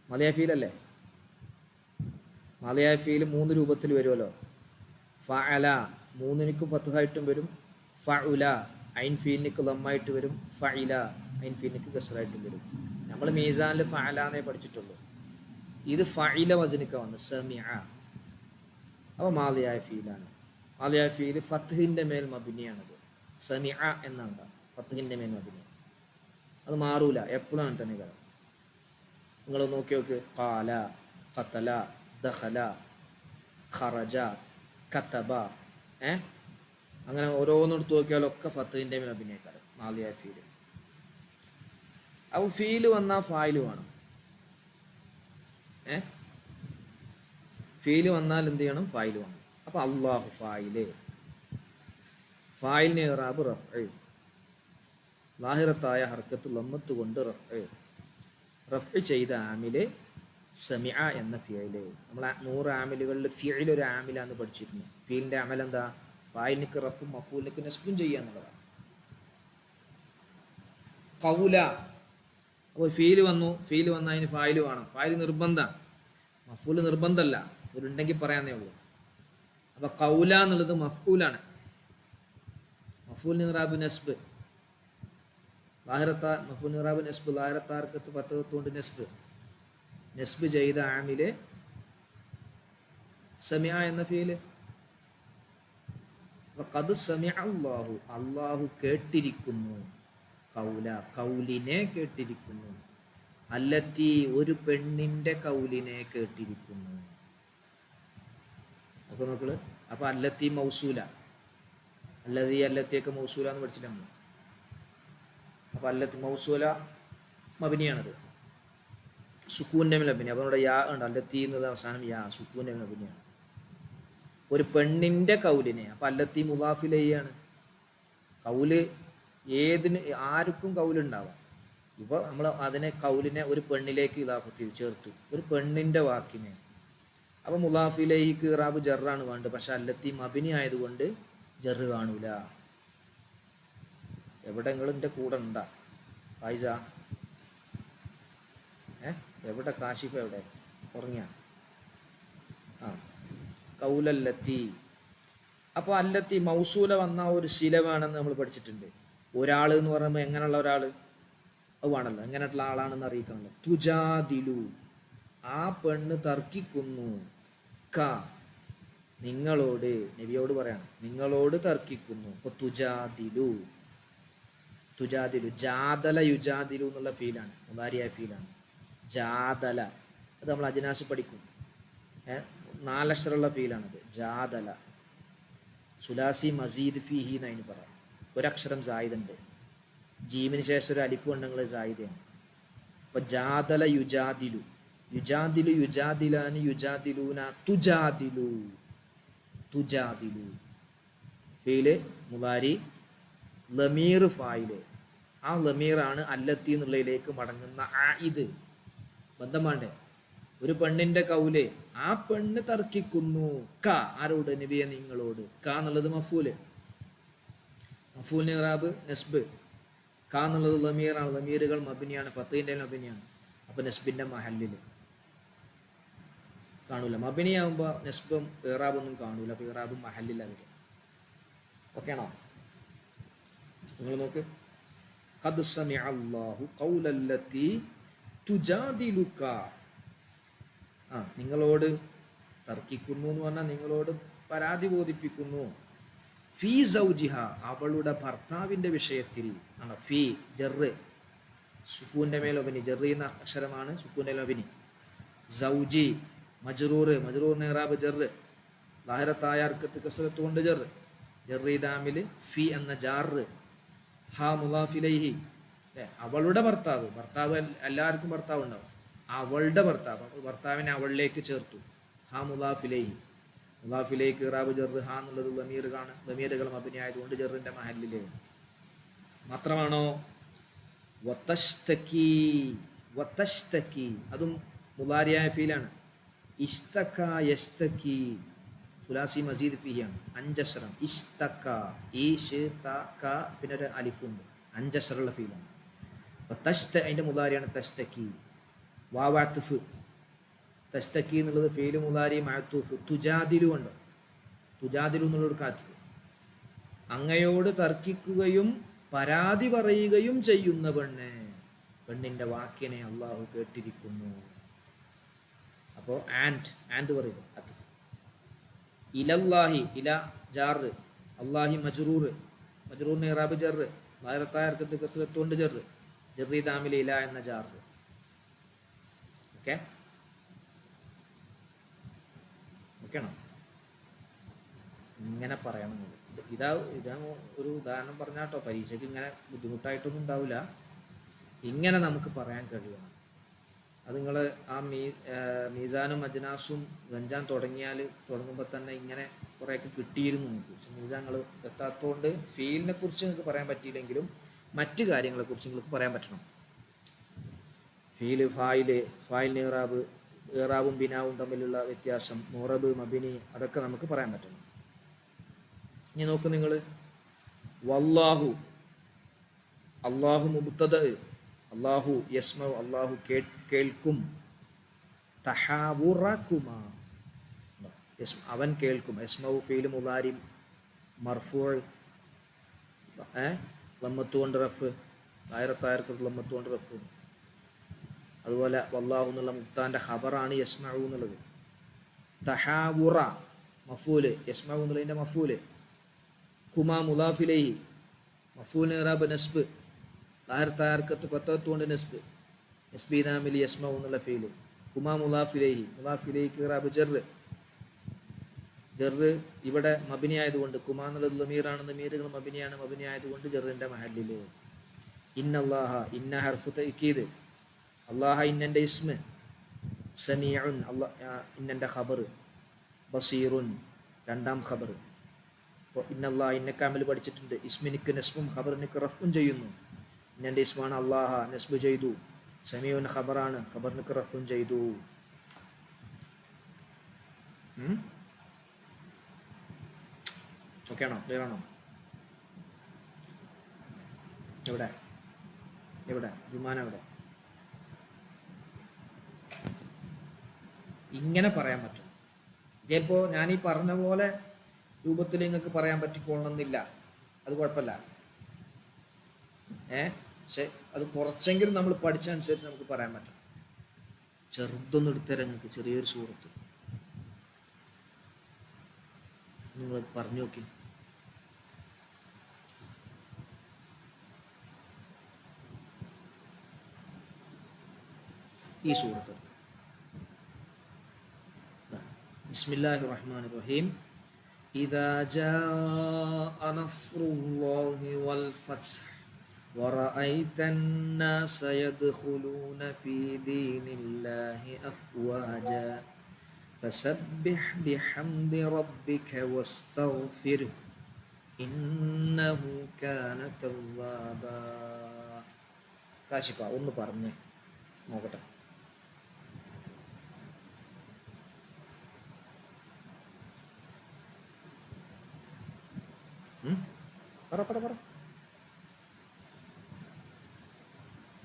മാദിയായ ഫീലല്ലേ? മാലിയായ ഫീൽ 3 രൂപത്തിൽ വരുമല്ലോ. ഫഅല മൂന്നിനിക്കും ഫത്ഹായിട്ടും വരും, ഫഉല ഐൻ ഫീലിനിക്ക് ലമ്മായിട്ട് വരും, ഫഇല ഐൻ ഫീലിനിക്ക് കസ്റായിട്ടും വരും. നമ്മൾ മീസാനിൽ ഫഅല എന്നേ പഠിച്ചിട്ടുള്ളൂ. ഇത് ഫഇല വസനിക്ക വന്ന് സമിഅ. അപ്പോൾ മാലിയായ ഫീലാണ്. മാലിയായ ഫീൽ ഫത്ഹിൻ്റെ മേൽ മബ്നിയാണത്. സമിഅ എന്നാണ് ഫത്ഹിൻ്റെ മേൽ മബ്നി. അത് മാറൂല, എപ്പോഴും അങ്ങനെ തന്നെ കാരണം. നിങ്ങൾ നോക്കി നോക്ക്. ഖാല, ഖതല, ദഖല, ഖറജ, കതബ, അങ്ങനെ ഓരോന്നെടുത്ത് നോക്കിയാലൊക്കെ ഫത്ഹിൻ്റെ മേൽ അഭിനയിക്കാറ് മാലിയായ ഫീല്. അപ്പോൾ ഫീല് വന്നാൽ ഫായില് വേണം. ഫീല് വന്നാൽ എന്ത് ചെയ്യണം? ഫായില് വേണം. അപ്പോൾ അല്ലാഹു ഫായില്. ഫായിലിന് ഇറാബ് റഫ്ഇ, ലാഹിറത്തായ ഹർക്കത്ത് ലമ്മത്ത് കൊണ്ട് റഫ്ഇ ചെയ്ത ആമില് സമിഅ എന്ന ഫിയല്. നമ്മൾ 100 ആമിലുകളിൽ ഫിയൽ ഒരു ആമിലാന്ന് പഠിച്ചിരുന്നു. ഫീലിൻ്റെ അമൽ എന്താ? ഫായിലിനിക്ക് റഫും മഫൂലിനിക്ക് നസ്ബും ചെയ്യുക എന്നുള്ളതാണ്. ഖൗല, അപ്പോൾ ഫീല് വന്നു. ഫീല് വന്നാൽ അതിന് ഫായില് വേണം. ഫായില് നിർബന്ധമാണ്, മഫൂല് നിർബന്ധമല്ല. ഉണ്ടെങ്കിൽ പറയാന്നേ ഉള്ളൂ. അപ്പോൾ ഖൗല എന്നുള്ളത് മഫൂലാണ്. മഫൂൽ നിറാബ് നസ്ബ്, മഫൂൽ നിറാബ് നസ്ബ്, ലാഹിറത്താർക്കത്ത് ഫത്ഹത്തുകൊണ്ട് നസ്ബ് ചെയ്ത ആമില് സമിഅ എന്ന ഫീല്. ഖദ് സമിഅ അല്ലാഹു, അല്ലാഹു കേട്ടിരിക്കുന്നു. ഖൗല, കൗലിനെ കേട്ടിരിക്കുന്നു. അല്ലത്തി, ഒരു പെണ്ണിന്റെ കൗലിനെ കേട്ടിരിക്കുന്നു. അപ്പോൾ നോക്കള്, അപ്പോൾ അല്ലത്തി മൗസൂല, അല്ലത്തിയൊക്കെ മൗസൂല എന്ന് പഠിച്ചിട്ട് നമ്മൾ. അപ്പോൾ അല്ലത്തി മൗസൂല മബിനിയാണത്, സുക്കൂൻ്റെ മേൽ അഭിനയം. അപ്പോൾ നമ്മുടെ യാ ഉണ്ട്, അല്ലത്തി എന്നുള്ള അവസാനം യാ, സുക്കൂൻ്റെ മേൽ അഭിനയാണ്. ഒരു പെണ്ണിൻ്റെ കൗലിനെ, അപ്പോൾ അല്ലത്തി മുദാഫിലയാണ്. കൗല് ഏതിന്, ആർക്കും കൗലുണ്ടാവാം. ഇപ്പോൾ നമ്മൾ അതിനെ കൗലിനെ ഒരു പെണ്ണിലേക്ക് ഇലാഫത്തിൽ ചേർത്തു, ഒരു പെണ്ണിൻ്റെ വാക്കിനെ. അപ്പോൾ മുദാഫിലേക്ക് ഇറാബ് ജറാണ് വേണ്ടത്. പക്ഷെ അല്ലത്തി മബിനി ആയതുകൊണ്ട് ജറ് കാണൂല. എവിടെ നിങ്ങളിൻ്റെ കൂടെ ഉണ്ടാ ഫൈസ? എവിടെ കാശിഫ? എവിടെ ഉറങ്ങിയ? കൗലല്ലത്തി. അപ്പോൾ അല്ലത്തി മൗസൂല വന്ന ഒരു ശില വേണമെന്ന് നമ്മൾ പഠിച്ചിട്ടുണ്ട്. ഒരാൾ എന്ന് പറയുമ്പോൾ എങ്ങനെയുള്ള ഒരാൾ അത് വേണമല്ലോ, എങ്ങനെയുള്ള ആളാണെന്ന് അറിയിക്കണമല്ലോ. തുജാദിലു, ആ പെണ്ണ് തർക്കിക്കുന്നു. ക, നിങ്ങളോട്, നബിയോട് പറയാണ്, നിങ്ങളോട് തർക്കിക്കുന്നു. അപ്പോൾ തുജാദിലു, തുജാദിലു, ജാദല യുജാദിലു എന്നുള്ള ഫീലാണ്, മുദാരിയായ ഫീലാണ്. ജാദല, അത് നമ്മൾ അജ്നാസ് പഠിക്കും. 4 അക്ഷരമുള്ള ഫീലാണത്. ജാദല, സുലാസി മസീദ് ഫീഹി എന്നതിന് പറയാം. ഒരക്ഷരം ജായിദുണ്ട്, ജീമിന് ശേഷം ഒരു അലിഫ് ഉണ്ടെങ്കിൽ ജായിദയാണ്. അപ്പോൾ ജാദല യുജാദിലു, യുജാദിലു, യുജാദിലാനി, യുജാദിലൂന, തുജാദിലു, തുജാദിലു. ഫീല് മുദാരി, ലമീർ ഫായില്. ആ ലമീറാണ് അല്ലത്തി എന്നുള്ളതിലേക്ക് മടങ്ങുന്ന ആയിദ്. ബന്ധം വേണ്ടേ? ഒരു പെണ്ണിന്റെ കൗല്, ആ പെണ്ണ് തർക്കിക്കുന്നു. ക, ആരോട്? നബിയെ നിങ്ങളോട്. ക എന്നുള്ളത് മഫൂല്, മഫൂൽ ഇറാബ് നസ്ബ്. ക എന്നുള്ളത് ലമീറാണ്, ലമീറുകൾ മബിനിയാണ്, ഫത്തഹിന്റെ മബിനിയാണ്. അപ്പൊ നസ്ബിന്റെ മഹല്ലില് കാണൂല. മബിനിയാകുമ്പോൾ നസ്ബും ഇറാബൊന്നും കാണൂല. അപ്പൊ ഇറാബും മഹല്ലിൽ വരും. ഓക്കെ ആണോ? നിങ്ങൾ നോക്ക്. ഖദ് സമിഅ അല്ലാഹു ഖൗലല്ലത്തി തുജാദിലുക, നിങ്ങളോട് തർക്കിക്കുന്നു എന്ന് പറഞ്ഞാൽ നിങ്ങളോട് പരാതി ബോധിപ്പിക്കുന്നു. ഫീ സൗജിഹ, അവളുടെ ഭർത്താവിൻ്റെ വിഷയത്തിൽ ആണ്. ഫീ ജറ്, സുക്കൂൻ്റെ മേലൊബിനി, ജറ് എന്ന അക്ഷരമാണ് സുക്കൂൻ്റെ മേലൊബിനി. സൗജി മജ്റൂർ, മജ്റൂറിന് ഇറാബ് ജറ്, ലാഹിറത്തായ ഹർക്കത്ത് കസ്റത്ത് കൊണ്ട് ജറ്. ജറ് ഇദാമിൽ ഫീ എന്ന ജാറ്. ഹാ മുദാഫിലൈഹി, അവളുടെ ഭർത്താവ്. ഭർത്താവ് എല്ലാവർക്കും ഭർത്താവ് ഉണ്ടാവും. അവളുടെ ഭർത്താവ്, ഭർത്താവിനെ അവളിലേക്ക് ചേർത്തു. ഹാ മുദാഫിലൈഹി, മുദാഫിലേക്ക് ഇറാബ് ജറ്. ഹാ എന്നുള്ളത് ലമീറുകളാണ്, ലമീറുകൾ മബിനി ആയതുകൊണ്ട് ജറിന്റെ മഹല്ലില്. മാത്രമാണോ? വതസ്തകി, വതസ്തകി അതും മുദാരിയായ ഫീലാണ്. ഇസ്തക യസ്തകി, സുലാസി മസീദ് ഫീയാണ്. 5 അക്ഷരം. ഇസ്തക, ഈഷ് തക, പിന്നെ ഒരു അലിഫുണ്ട്. 5 അക്ഷരമുള്ള ഫീലാണ്. അതിന്റെ മുദാരിയാണ് തസ്തകി. വാവാത്തുഫ്, തസ്തക്കി എന്നുള്ളത് ഫെയില് മുലാരി മഅത്തൂഫ് തുജാദിലു ഉണ്ട്. തുജാദിലു എന്നുള്ളൊരു കാറ്റ് അങ്ങയോട് തർക്കിക്കുകയും പരാതി പറയുകയും ചെയ്യുന്ന പെണ്ണ്, പെണ്ണിന്റെ വാക്കിനെ അള്ളാഹു കേട്ടിരിക്കുന്നു. അപ്പോൾ ആൻഡ് പറയുന്നു ഇലല്ലാഹി, ഇല ജാർ, അല്ലാഹി മജ്റൂർ, മജ്റൂറിന് ഇറാബ് ജർ, ലായിറത്തായ അർത്ഥത്തിൽ കസ്റത്തുകൊണ്ട് ജർ, ജറി ദാമിൽ ഇല എന്ന ജാർ. ഓക്കെ ഓക്കെയാണോ? ഇങ്ങനെ പറയണം. ഇതാ ഒരു ഉദാഹരണം പറഞ്ഞാട്ടോ, പരീക്ഷയ്ക്ക് ഇങ്ങനെ ബുദ്ധിമുട്ടായിട്ടൊന്നും ഉണ്ടാവില്ല. ഇങ്ങനെ നമുക്ക് പറയാൻ കഴിയണം. അത് നിങ്ങൾ ആ മീസാനും അജ്നാസും ഗഞ്ചാൻ തുടങ്ങുമ്പോൾ തന്നെ ഇങ്ങനെ കുറേയൊക്കെ കിട്ടിയിരുന്നു നമുക്ക്. പക്ഷെ മീസാൻ നിങ്ങൾ എത്താത്തതുകൊണ്ട് ഫീലിനെ കുറിച്ച് നിങ്ങൾക്ക് പറയാൻ പറ്റിയില്ലെങ്കിലും മറ്റ് കാര്യങ്ങളെക്കുറിച്ച് നിങ്ങൾക്ക് പറയാൻ പറ്റണം. ഫീല്, ഫായിലിന് ഇറാബും ബിനാവും തമ്മിലുള്ള വ്യത്യാസം, മുറബ്, മബിനി, അതൊക്കെ നമുക്ക് പറയാൻ പറ്റണം. ഇനി നോക്ക് നിങ്ങൾ, വല്ലാഹു, അള്ളാഹു മുബ്തദ, അള്ളാഹു യസ്മഉ, അള്ളാഹു കേൾക്കും, തഹാവുറകുമാ, അവൻ കേൾക്കും. യസ്മഉ ഫീൽ മുദാരി മർഫൂഅ്, ലമ്മത്ത് കൊണ്ട് റഫ്, ആയിരത്തായിരത്തിൽ ലമ്മത്ത് കൊണ്ട് റഫ്. അതുപോലെ വല്ലാഹു എന്നുള്ള മുക്താന്റെ ഖബറാണ് യസ്മഉ എന്നുള്ളത്. തഹാവുറ മഫൂല്, യസ്മഉ എന്നുള്ളതിൻ്റെ മഫൂല്. കുമാ മുലാഫിലേഹി, മഫൂലിന് ഇറാബ് നസ്ബ്, ആയിരത്തായിരക്കത്ത് പത്തത്ത് കൊണ്ട് നസ്ബ്, നസ്ബി നാമിൽ യസ്മഉ എന്നുള്ള ഫീല്. കുമാ മുലാഫിലേഹി, മുലാഫിലേക്ക് ഇറാബ് ജറ്, ജറ് ഇവിടെ മബിനി ആയതുകൊണ്ട്, കുമാ എന്നുള്ളത് ലമീറാണ്, ലമീറുകൾ മബിനിയാണ്, മബിനി ആയതുകൊണ്ട് ജറിൻ്റെ മഹല്ലില്. ഇന്നല്ലാഹ, ഇന്ന ഹർഫു തഅക്കീദ്, അള്ളാഹ ഇന്നൻ്റെ ഇസ്മ, സമീഉൻ ഇന്നൻ്റെ ഖബർ, ബസീറുൻ രണ്ടാം ഖബർ. ഇന്നല്ലാഹ ഇന്നക്ക് അമൽ പഠിച്ചിട്ടുണ്ട്. ഇസ്മിനിക്ക് നസ്ബും ഖബറിനിക്ക് റഫും ചെയ്യുന്നു. ഇന്നൻ്റെ ഇസ്മാണ് അള്ളാഹ, നസ്ബ് ചെയ്തു. സമീഉൻ ഖബറാണ്, ഖബറിനിക്ക് റഫും ചെയ്തു. ഓക്കെ ആണോ? ക്ലിയർ ആണോ? എവിടെ ജുമാന എവിടെ? ഇങ്ങനെ പറയാൻ പറ്റും. ഇതേപ്പോൾ ഞാൻ ഈ പറഞ്ഞ പോലെ രൂപത്തിൽ നിങ്ങൾക്ക് പറയാൻ പറ്റിക്കൊള്ളണമെന്നില്ല, അത് കുഴപ്പമില്ല. പക്ഷെ അത് കുറച്ചെങ്കിലും നമ്മൾ പഠിച്ചനുസരിച്ച് നമുക്ക് പറയാൻ പറ്റും. ചെറുതൊന്നും എടുത്തരാം നിങ്ങൾക്ക്, ചെറിയൊരു സൂറത്ത് നിങ്ങൾ പറഞ്ഞു നോക്കി. ഈ സൂറത്ത് ബിസ്മില്ലാഹിർ റഹ്മാനിർ റഹീം. ഇദാ ജാഅ നസ്റുല്ലാഹി വൽ ഫത്ഹ് വറഅയ്ത الناس يدخلون في دين الله أفواجا فسبح بحمد ربك واستغفره إنه كان توابا. കാശിഫ ഒന്ന് പറഞ്ഞേ നോക്കട്ടെ. പറ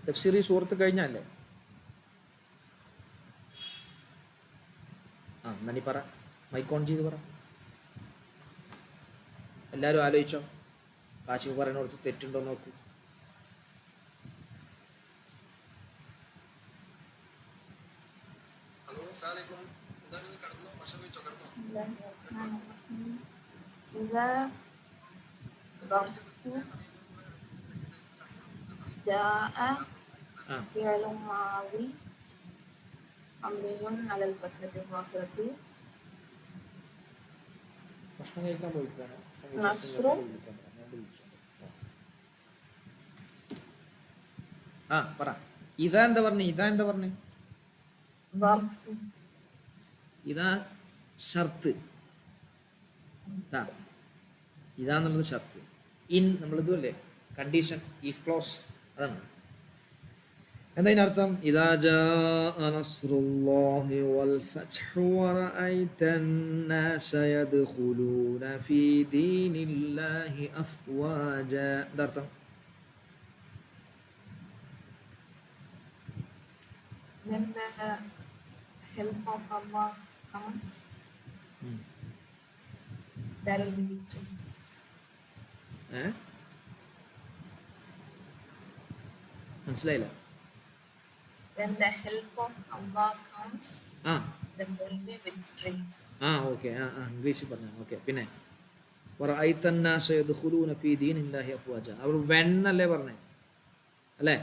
തഫ്സീർ ഈ സൂറത്ത് കഴിഞ്ഞല്ലേ? എന്നാ നീ പറ, മൈക്ക് ഓൺ ചെയ്ത് പറ. എല്ലാവരും ആലോചിച്ചോ, കാശിഫ് പറയുന്നിടത്ത് തെറ്റുണ്ടോ നോക്കൂ. فعل ماضي مبني على الفتحة الظاهرة نصر പറ. ഇതാ എന്താ പറഞ്ഞു? ഇതാ ഷർത്ത്. ഇതാന്നുള്ളത് ഷർത്ത്. ഇൻ നമ്മളിതും അല്ലേ കണ്ടീഷൻ, ഇഫ് ക്ലോസ്, അതാണ്. എന്താ ഇതിനർത്ഥം? ഇദാ ജാഅ നസ്റുല്ലാഹി വൽ ഫത്ഹു വറഅയ്ത الناس يدخلون في دين الله أفواجا. എന്താർത്ഥം? help of Allah comes, ഉം. there will be victory. ഏ മനസ്സിലായില്ല? When the help of Allah comes, ആ then there will be victory. ആ ഓക്കെ ഇംഗ്ലീഷിൽ പറഞ്ഞു. ഓക്കെ, പിന്നെ വറഅയ്തന്നാസ യദ്ഖുലൂന ഫീ ദീനില്ലാഹി അഫ്വാജ. അവൾ വെന്നല്ലേ പറഞ്ഞേ? അല്ലേ?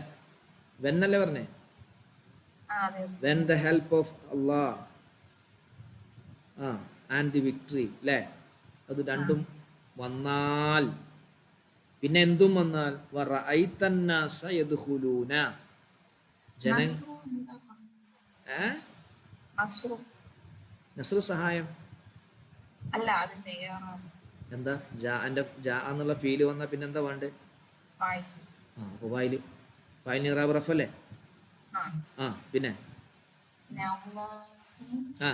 വെന്നല്ലേ പറഞ്ഞേ? Yes. When the help of Allah and the victory, അല്ലേ? അത് രണ്ടും വന്നാൽ, പിന്നെ എന്തും വന്നാൽ വറഅയ്തന്നാസ യദ്ഖുലൂന, Nasru എന്താ? Nasru നസ്ർ സഹായം. അല്ല, അതിന്റെ എന്താ എൻ്റെ എന്നുള്ള ഫീല് വന്നാൽ പിന്നെ എന്താ വേണ്ടത്? ഫായിൽ. അപ്പോൾ ഫായില് ഇറാബ് റഫല്ലേ? പിന്നെ ആ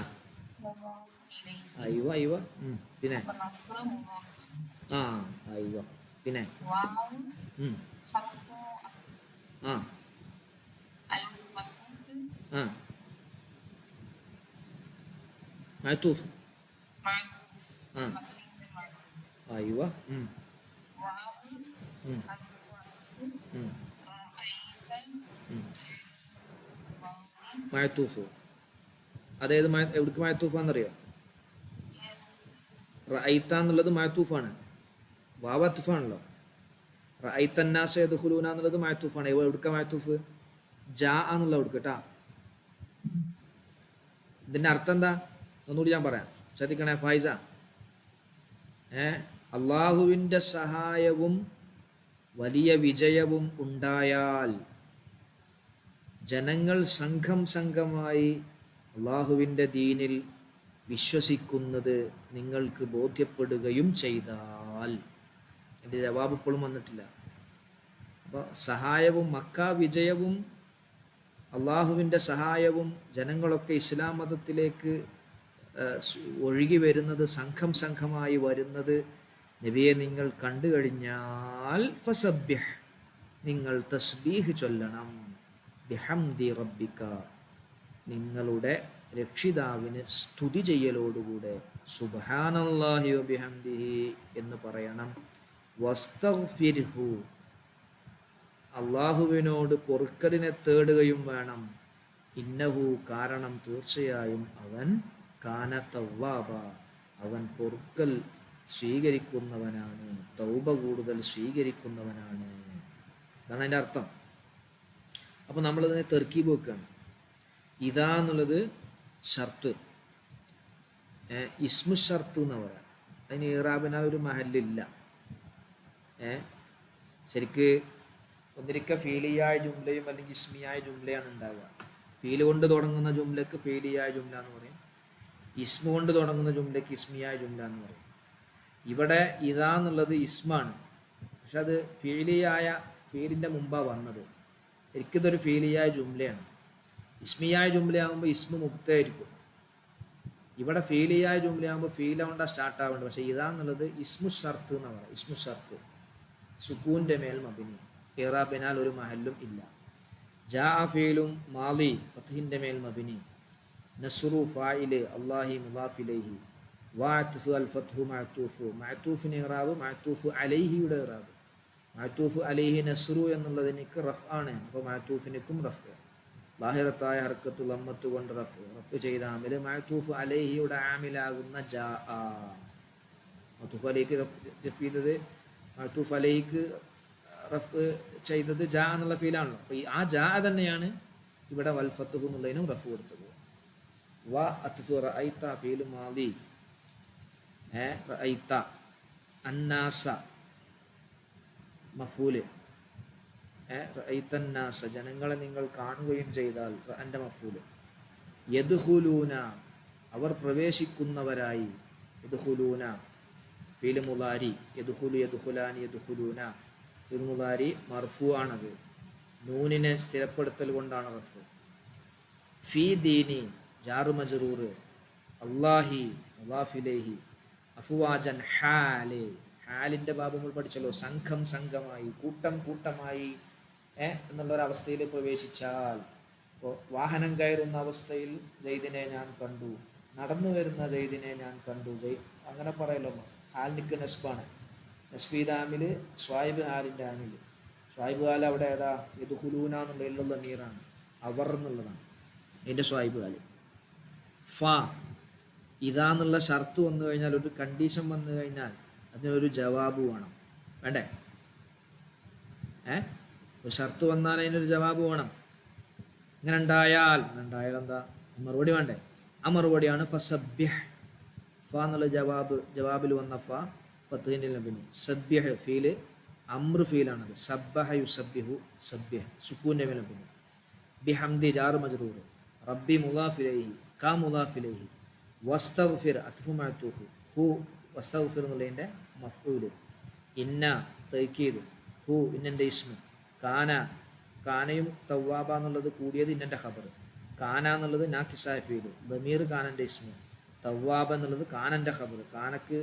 അയ്യോ അയ്യോ പിന്നെ അയ്യോ പിന്നെ ആ മഅ്തൂഫ് അയ്യോ മഅ്തൂഫ്. അതായത് എവിടേക്ക് മഅ്തൂഫാന്നറിയോ? റഅയ്ത എന്നുള്ളത് മഅ്തൂഫാണ്, വാവ് അത്ഫാണല്ലോ. റഅയ്തന്നാസ യദ്ഖുലൂന എന്നുള്ളത് മഅ്തൂഫാണ്. എവിടേക്കാ മഅ്തൂഫ്? ജാ എന്നുള്ള എവിടേക്ക് കേട്ടാ. ഇതിൻ്റെ അർത്ഥം എന്താ? ഒന്നുകൂടി ഞാൻ പറയാം, ശ്രദ്ധിക്കണേ ഫായിസ. അള്ളാഹുവിൻ്റെ സഹായവും വലിയ വിജയവും ഉണ്ടായാൽ ജനങ്ങൾ സംഘം സംഘമായി അള്ളാഹുവിൻ്റെ ദീനിൽ വിശ്വസിക്കുന്നത് നിങ്ങൾക്ക് ബോധ്യപ്പെടുകയും ചെയ്താൽ. എൻ്റെ ജവാബ് ഇപ്പോഴും വന്നിട്ടില്ല. അപ്പോൾ സഹായവും മക്ക വിജയവും അള്ളാഹുവിൻ്റെ സഹായവും ജനങ്ങളൊക്കെ ഇസ്ലാം മതത്തിലേക്ക് ഒഴുകി വരുന്നത്, സംഘം സംഘമായി വരുന്നത് നബിയെ നിങ്ങൾ കണ്ടു കഴിഞ്ഞാൽ ഫസബ്ബിഹ്, നിങ്ങൾ തസ്ബീഹ് ചൊല്ലണം, ബിഹംദി റബ്ബിക, നിങ്ങളുടെ രക്ഷിതാവിന് സ്തുതി ചെയ്യലോടുകൂടെ സുബ്ഹാനല്ലാഹി വബിഹംദിഹി എന്ന് പറയണം. വസ്തഗ്ഫിർഹു, അള്ളാഹുവിനോട് പൊറുക്കലിനെ തേടുകയും വേണം. ഇന്നഹു, കാരണം തീർച്ചയായും അവൻ കാന തവ്വാബ, അവൻ പൊറുക്കൽ സ്വീകരിക്കുന്നവനാണ്, തൗബ കൂടുതൽ സ്വീകരിക്കുന്നവനാണ്. അതാണ് അതിൻ്റെ അർത്ഥം. അപ്പോൾ നമ്മളതിനെ തെർക്കീബ് വെക്കുകയാണ്. ഇതാ എന്നുള്ളത് ഷർത്ത്, ഇസ്മു ഷർത്ത് എന്ന് പറയാം. അതിന് ഇറാബിനാൽ ഒരു മഹല്ലില്ല. ശരിക്ക് ഒന്നിരിക്ക ഫീലിയായ ജുംലയും അല്ലെങ്കിൽ ഇസ്മിയായ ജുംലയാണ് ഉണ്ടാവുക. ഫീല് കൊണ്ട് തുടങ്ങുന്ന ജുംലക്ക് ഫീലിയായ ജുംല എന്ന് പറയും, ഇസ്മു കൊണ്ട് തുടങ്ങുന്ന ജുംലക്ക് ഇസ്മിയായ ജുംല എന്ന് പറയും. ഇവിടെ ഇതാ എന്നുള്ളത് ഇസ്മാണ്, പക്ഷെ അത് ഫീലിൻ്റെ മുമ്പാണ് വന്നത്. ശരിക്കും ഇതൊരു ഫീലിയായ ജുംലയാണ്. ഇസ്മിയായ ജുംലയാകുമ്പോൾ ഇസ്മു മുക്തയായിരിക്കും. ഇവിടെ ഫീലിയായ ജുംലയാകുമ്പോൾ ഫീല കൊണ്ടാണ് സ്റ്റാർട്ടാവേണ്ടത്. പക്ഷേ ഇതാ എന്നുള്ളത് ഇസ്മു ഷർത്ത് എന്ന് പറയാം. ഇസ്മു ഷർത്ത് സുക്കൂൻ്റെ മേൽ മബിനി, ഇറാബിനാൽ ഒരു മഹല്ലും ഇല്ല. ജാ ഫീലും മാലി ഫത്ഹിൻ്റെ മേൽ മബിനി, നസ്റു ഫായില് അല്ലാഹി മുദാഫിലൈഹി, വാഅത്ഫ് അൽ ഫത്ഹു മഅ്തൂഫ്, മഅ്തൂഫിന് ഇറാബ് മഅ്തൂഫ് അലൈഹിയുടെ ഇറാബ്. മഅ്തൂഫ് അലൈഹി നസ്റു എന്നുള്ളതിനേക്ക് റഫ് ആണ്, അപ്പോൾ മഅ്തൂഫിനേക്കും റഫ്. ലാഹിറത്തായ ഹർക്കത്ത് ലമ്മത്ത് കൊണ്ട് റഫ് ചെയ്ത ആമിൽ മഅ്തൂഫ് അലൈഹിയുടെ ആമിലാകുന്ന ജാ. മഅ്തൂഫ് അലൈഹിക്ക് റഫ് ചെയ്തത്, മഅ്തൂഫ് അലൈഹിക്ക് റഫ് ചെയ്തത് ജാ എന്നുള്ള ഫീലാണല്ലോ. അപ്പോൾ ആ ജാ തന്നെയാണ് ഇവിടെ വൽ ഫത്ഹു എന്നുള്ളതിനും റഫ് കൊടുത്തത്. വ അത്ഫ് റഅയ്ത ഫീൽ മാദി, റഅയ്ത അന്നാസ മഫൂല്, റഅയ്തന്നാസ ജനങ്ങളെ നിങ്ങൾ കാണുകയും ചെയ്താൽ എൻ്റെ മഫൂല്. യദ്ഖുലൂന അവർ പ്രവേശിക്കുന്നവരായി, യദ്ഖുലൂന ഫീൽ മുളാരി, യദ്ഖുലു യദ്ഖുലാനി യദ്ഖുലൂന ഫീൽ മുളാരി മർഫൂ ആണത്, നൂനിനെ സ്ഥിരപ്പെടുത്തൽ കൊണ്ടാണ് റഫ്. ഫീ ദീനി ജാറു മജ്റൂർ, അല്ലാഹി മുദാഫിലൈഹി, അഫ്വാജൻ ഹാല്, ഹാലിൻ്റെ ബാബ് നമ്മൾ പഠിച്ചല്ലോ, സംഘം സംഘമായി കൂട്ടം കൂട്ടമായി എന്നുള്ളൊരവസ്ഥയിൽ പ്രവേശിച്ചാൽ അപ്പോൾ വാഹനം കയറുന്ന അവസ്ഥയിൽ ജയ്ദിനെ ഞാൻ കണ്ടു, നടന്നു വരുന്ന ജയ്ദിനെ ഞാൻ കണ്ടു. അങ്ങനെ പറയല്ലോ, ഹാലിക്ക് നസ്ബാണ്. നസ്ബീദാമിൽ സ്വായിബ് ഹാലിൻ്റെ ആമിൽ. സ്വായിബ് ഹാൽ അവിടെ ഏതാ? യദ്ഖുലൂന എന്നുള്ള ഇല്ലുള്ള മീറാണ്, അവർ എന്നുള്ളതാണ് അതിൻ്റെ സ്വായിബ് ഹാൽ. ഫ ഇതാന്നുള്ള ഷർത്ത് വന്നു കഴിഞ്ഞാൽ, ഒരു കണ്ടീഷൻ വന്നു കഴിഞ്ഞാൽ അതിനൊരു ജവാബ് വേണം, വേണ്ടേ? ഒരു ഷർത്ത് വന്നാൽ അതിനൊരു ജവാബ് വേണം. ഇങ്ങനെ ഉണ്ടായാൽ എന്താ മറുപടി വേണ്ടേ? ആ മറുപടിയാണ് ഫസബ്യഹ്. ഫ എന്നുള്ള ജവാബിൽ വന്ന ഫത്തിൻ്റെ ലഭിന്. സബ്യഹ് ഫീല് അമ്ര ഫീലാണത്. സബ്ബഹ യുസബ്ബിഹു സബ്യഹ് സുക്കൂൻ്റെ ലഭിന്. ബിഹംദി ജാർ മജ്റൂർ. റബ്ബി മുദാഫിലൈഹി കാ മുദാഫിലൈഹി. വസ്തഗ്ഫിർ അത്ഫു മഅതൂഫ്. ഹു വസ്തഗ്ഫിർ എന്നുള്ളതിൻ്റെ മഫ്ഊൽ. ഇന്ന തൗക്കീദ്. ഹു ഇന്നൻ്റെ ഇസ്മ. കാനയും തവ്വാബ എന്നുള്ളത് കൂടിയത് ഇന്നൻ്റെ ഖബർ. കാന എന്നുള്ളത് നാക്കിസായ ഫീൽ. ദമീർ കാനൻ്റെ ഇസ്മ. തവ്വാബ എന്നുള്ളത് കാനൻ്റെ ഖബർ. കാനക്ക്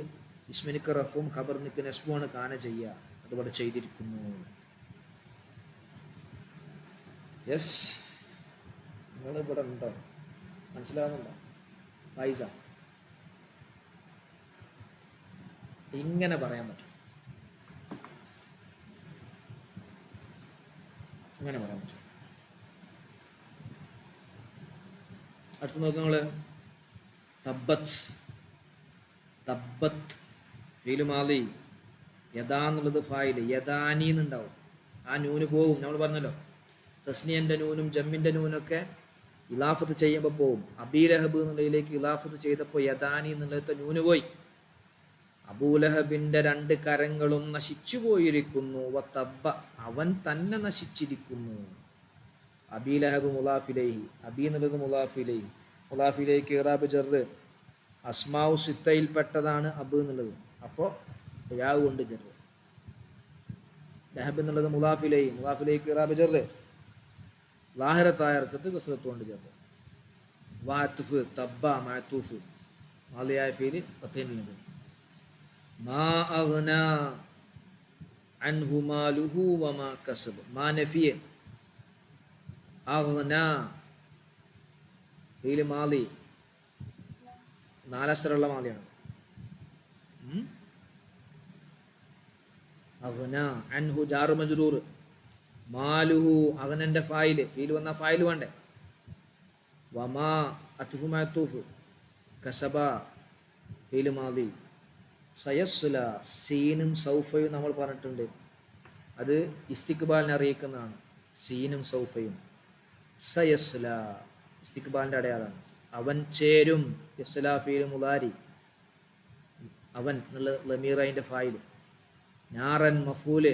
ഇസ്മിനിക്ക് റഫും ഖബറിനിക്ക് നസ്ബുമാണ് കാന ചെയ്യുക. അതുപോലെ ചെയ്തിരിക്കുന്നു. യെസ്, നിങ്ങൾ ഇവിടെ ഉണ്ടോ? മനസ്സിലാവുന്നുണ്ടോ? ഫൈസ, ഇങ്ങനെ പറയാൻ പറ്റും, ഇങ്ങനെ പറയാൻ പറ്റും. അടുത്ത് നോക്കുക നിങ്ങൾ. തബ്ബത്ത് ഫീല് മാളി. യദാ എന്നുള്ളത് ഫായില്. യദാനി എന്നുണ്ടാവും. ആ നൂന് പോവും. നമ്മൾ പറഞ്ഞല്ലോ, തസ്നിയൻ്റെ നൂനും ജമ്മിൻ്റെ നൂനൊക്കെ ഇലാഫത്ത് ചെയ്യുമ്പോൾ പോവും. അബീലഹബ് എന്നുള്ളതിലേക്ക് ഇലാഫത്ത് ചെയ്തപ്പോൾ യദാനി എന്നുള്ളത്തെ നൂന് പോയി. അബൂലഹബിൻ്റെ 2 കരങ്ങളും നശിച്ചു പോയിരിക്കുന്നു. വതബ്ബ അവൻ തന്നെ നശിച്ചിരിക്കുന്നു. അബീലഹബ് മുലാഫിലൈഹി. അബി എന്നുള്ളത് മുലാഫിലൈഹി. മുലാഫിലേക്ക് ഇറാബ് ജറ്. അസ്മാഉ സിത്തയിൽപ്പെട്ടതാണ് അബ് എന്നുള്ളത്. അപ്പോൾ യാവ് കൊണ്ട് ജറ്. ലഹബ് എന്നുള്ളത് മുലാഫിലൈഹി. മുലാഫിലേക്ക് ഇറാബ് ജറ്. ലാഹിറത്തായ അർത്ഥത്ത് കസ്റത്ത് കൊണ്ട് ജറ്. വാത്തുഫ് തബ്ബ മാത്തൂഫ്. മാലിയായ ഫീല് ഫത്തഹിൽ നബി. മാ അഗ്ന അൻഹു മാലുഹു വമാ കസബ്. മാ നഫിയ. അഗ്ന ഫീല് മാലി. 4 അക്ഷരമുള്ള മാലിയാണ്. അഗ്ന അൻഹു ജാർ മജ്റൂർ. മാലുഹു അഗ്നന്റെ ഫായില്. ഫീല് വന്ന ഫായില് വേണ്ടേ? വമാ അത്ഫു മഅതൂഫ്. കസബ ഫീല് മാലി. സയസ്ല സീനും സൗഫയും നമ്മൾ പറഞ്ഞിട്ടുണ്ട്. അത് ഇസ്തിക്ബാലിനെ അറിയിക്കുന്നതാണ്. സീനും സൗഫയും. സയസ്ല ഇസ്തിക്ബാലിൻ്റെ അടയാളമാണ്. അവൻ ചേരും. യസ്ല ഫീൽ മുലാരി. അവൻ എന്നുള്ള ലമീർ അതിൻ്റെ ഫായിൽ. നാറൻ മഫൂല്.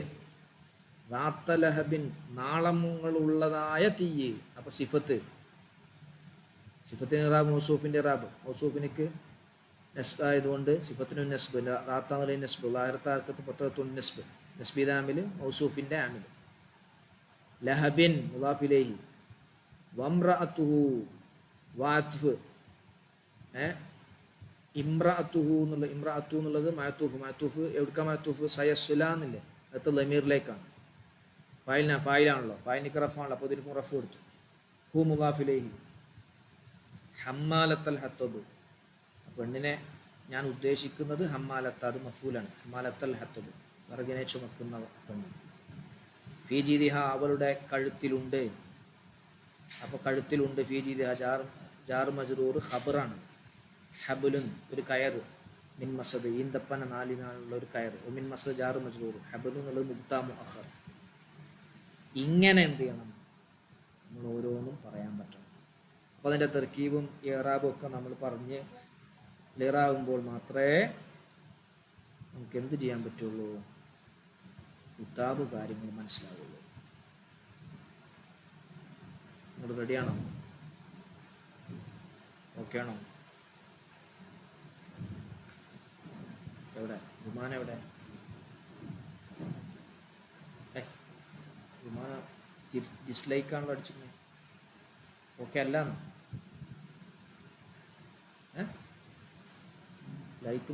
റാത്തലഹബിൻ നാളമുകളുള്ളതായ തീയ്. അപ്പം സിഫത്തിന് ഇറാബ് മൗസൂഫിൻ്റെ ഇറാബ്. മൗസൂഫിനിക്ക് നസ്ബ് ആയതുകൊണ്ട് സിഫത്തിനു നസ്ബ്. റാത്താന്നുള്ളതിന് നസ്ബ്. ലാഹിറത്താർക്കത്ത് പത്രത്തുൻ നസ്ബ്. നസ്ബീദ് ആമിൽ മൗസൂഫിൻ്റെ ആമിൽ. ലഹബിൻ മുദാഫിലൈഹി. വംറഅതുഹു വാത്ഫ്. ഇമ്രഅതുഹു എന്നുള്ള ഇമ്രഅതു എന്നുള്ളത് മഅതൂഫ്. മഅതൂഫ് എവിടുക്ക മഅതൂഫ്? സയസ്സുല എന്നില്ലേ, അടുത്ത ലമീറിലേക്കാണ്. ഫായിലാണല്ലോ. ഫായിനിക്ക് റഫാണല്ലോ. അപ്പോൾ ഇതിന് റഫ് കൊടുത്തു. ഹു മുദാഫിലൈഹി. ഹമ്മാലത്തൽ ഹത്തബ്. പെണ്ണിനെ ഞാൻ ഉദ്ദേശിക്കുന്നത് ഹമ്മാലത്ത. അത് മഫൂലാണ്. ഹമ്മാലത്തൽ ഹത്തബ് വിറകിനെ ചുമക്കുന്ന പെണ്ണ്. ഫീ ജീദിഹ അവളുടെ കഴുത്തിലുണ്ട്. അപ്പോൾ കഴുത്തിലുണ്ട്. ഫീ ജീദിഹ ജാർ മജ്റൂർ ഖബറാണ്. ഹബുലുൻ ഒരു കയറ്. മിൻ മസദ് ഈന്തപ്പന 4 ഒരു കയറ്. മിൻ മസദ് ജാർ മജ്റൂർ. ഹബുലു എന്നുള്ളത് മുബ്താ മുഅഖർ. ഇങ്ങനെ എന്ത് ചെയ്യണം? നമ്മൾ ഓരോന്നും പറയാൻ പറ്റണം. അപ്പോൾ അതിൻ്റെ തർക്കീബും ഇറാബും ഒക്കെ നമ്മൾ പറഞ്ഞ് ക്ലിയറാകുമ്പോൾ മാത്രമേ നമുക്ക് എന്ത് ചെയ്യാൻ പറ്റുള്ളൂ? കിതാബ് കാര്യങ്ങൾ മനസ്സിലാവുള്ളൂ. നിങ്ങൾ റെഡിയാണോ? ഓക്കെ ആണോ? എവിടെ വിമാനം? എവിടെ വിമാനം? ഡിസ്ലൈക്കാണല്ലോ അടിച്ചിരുന്നത്. ഓക്കെ അല്ലാന്ന് ലൈക്ക്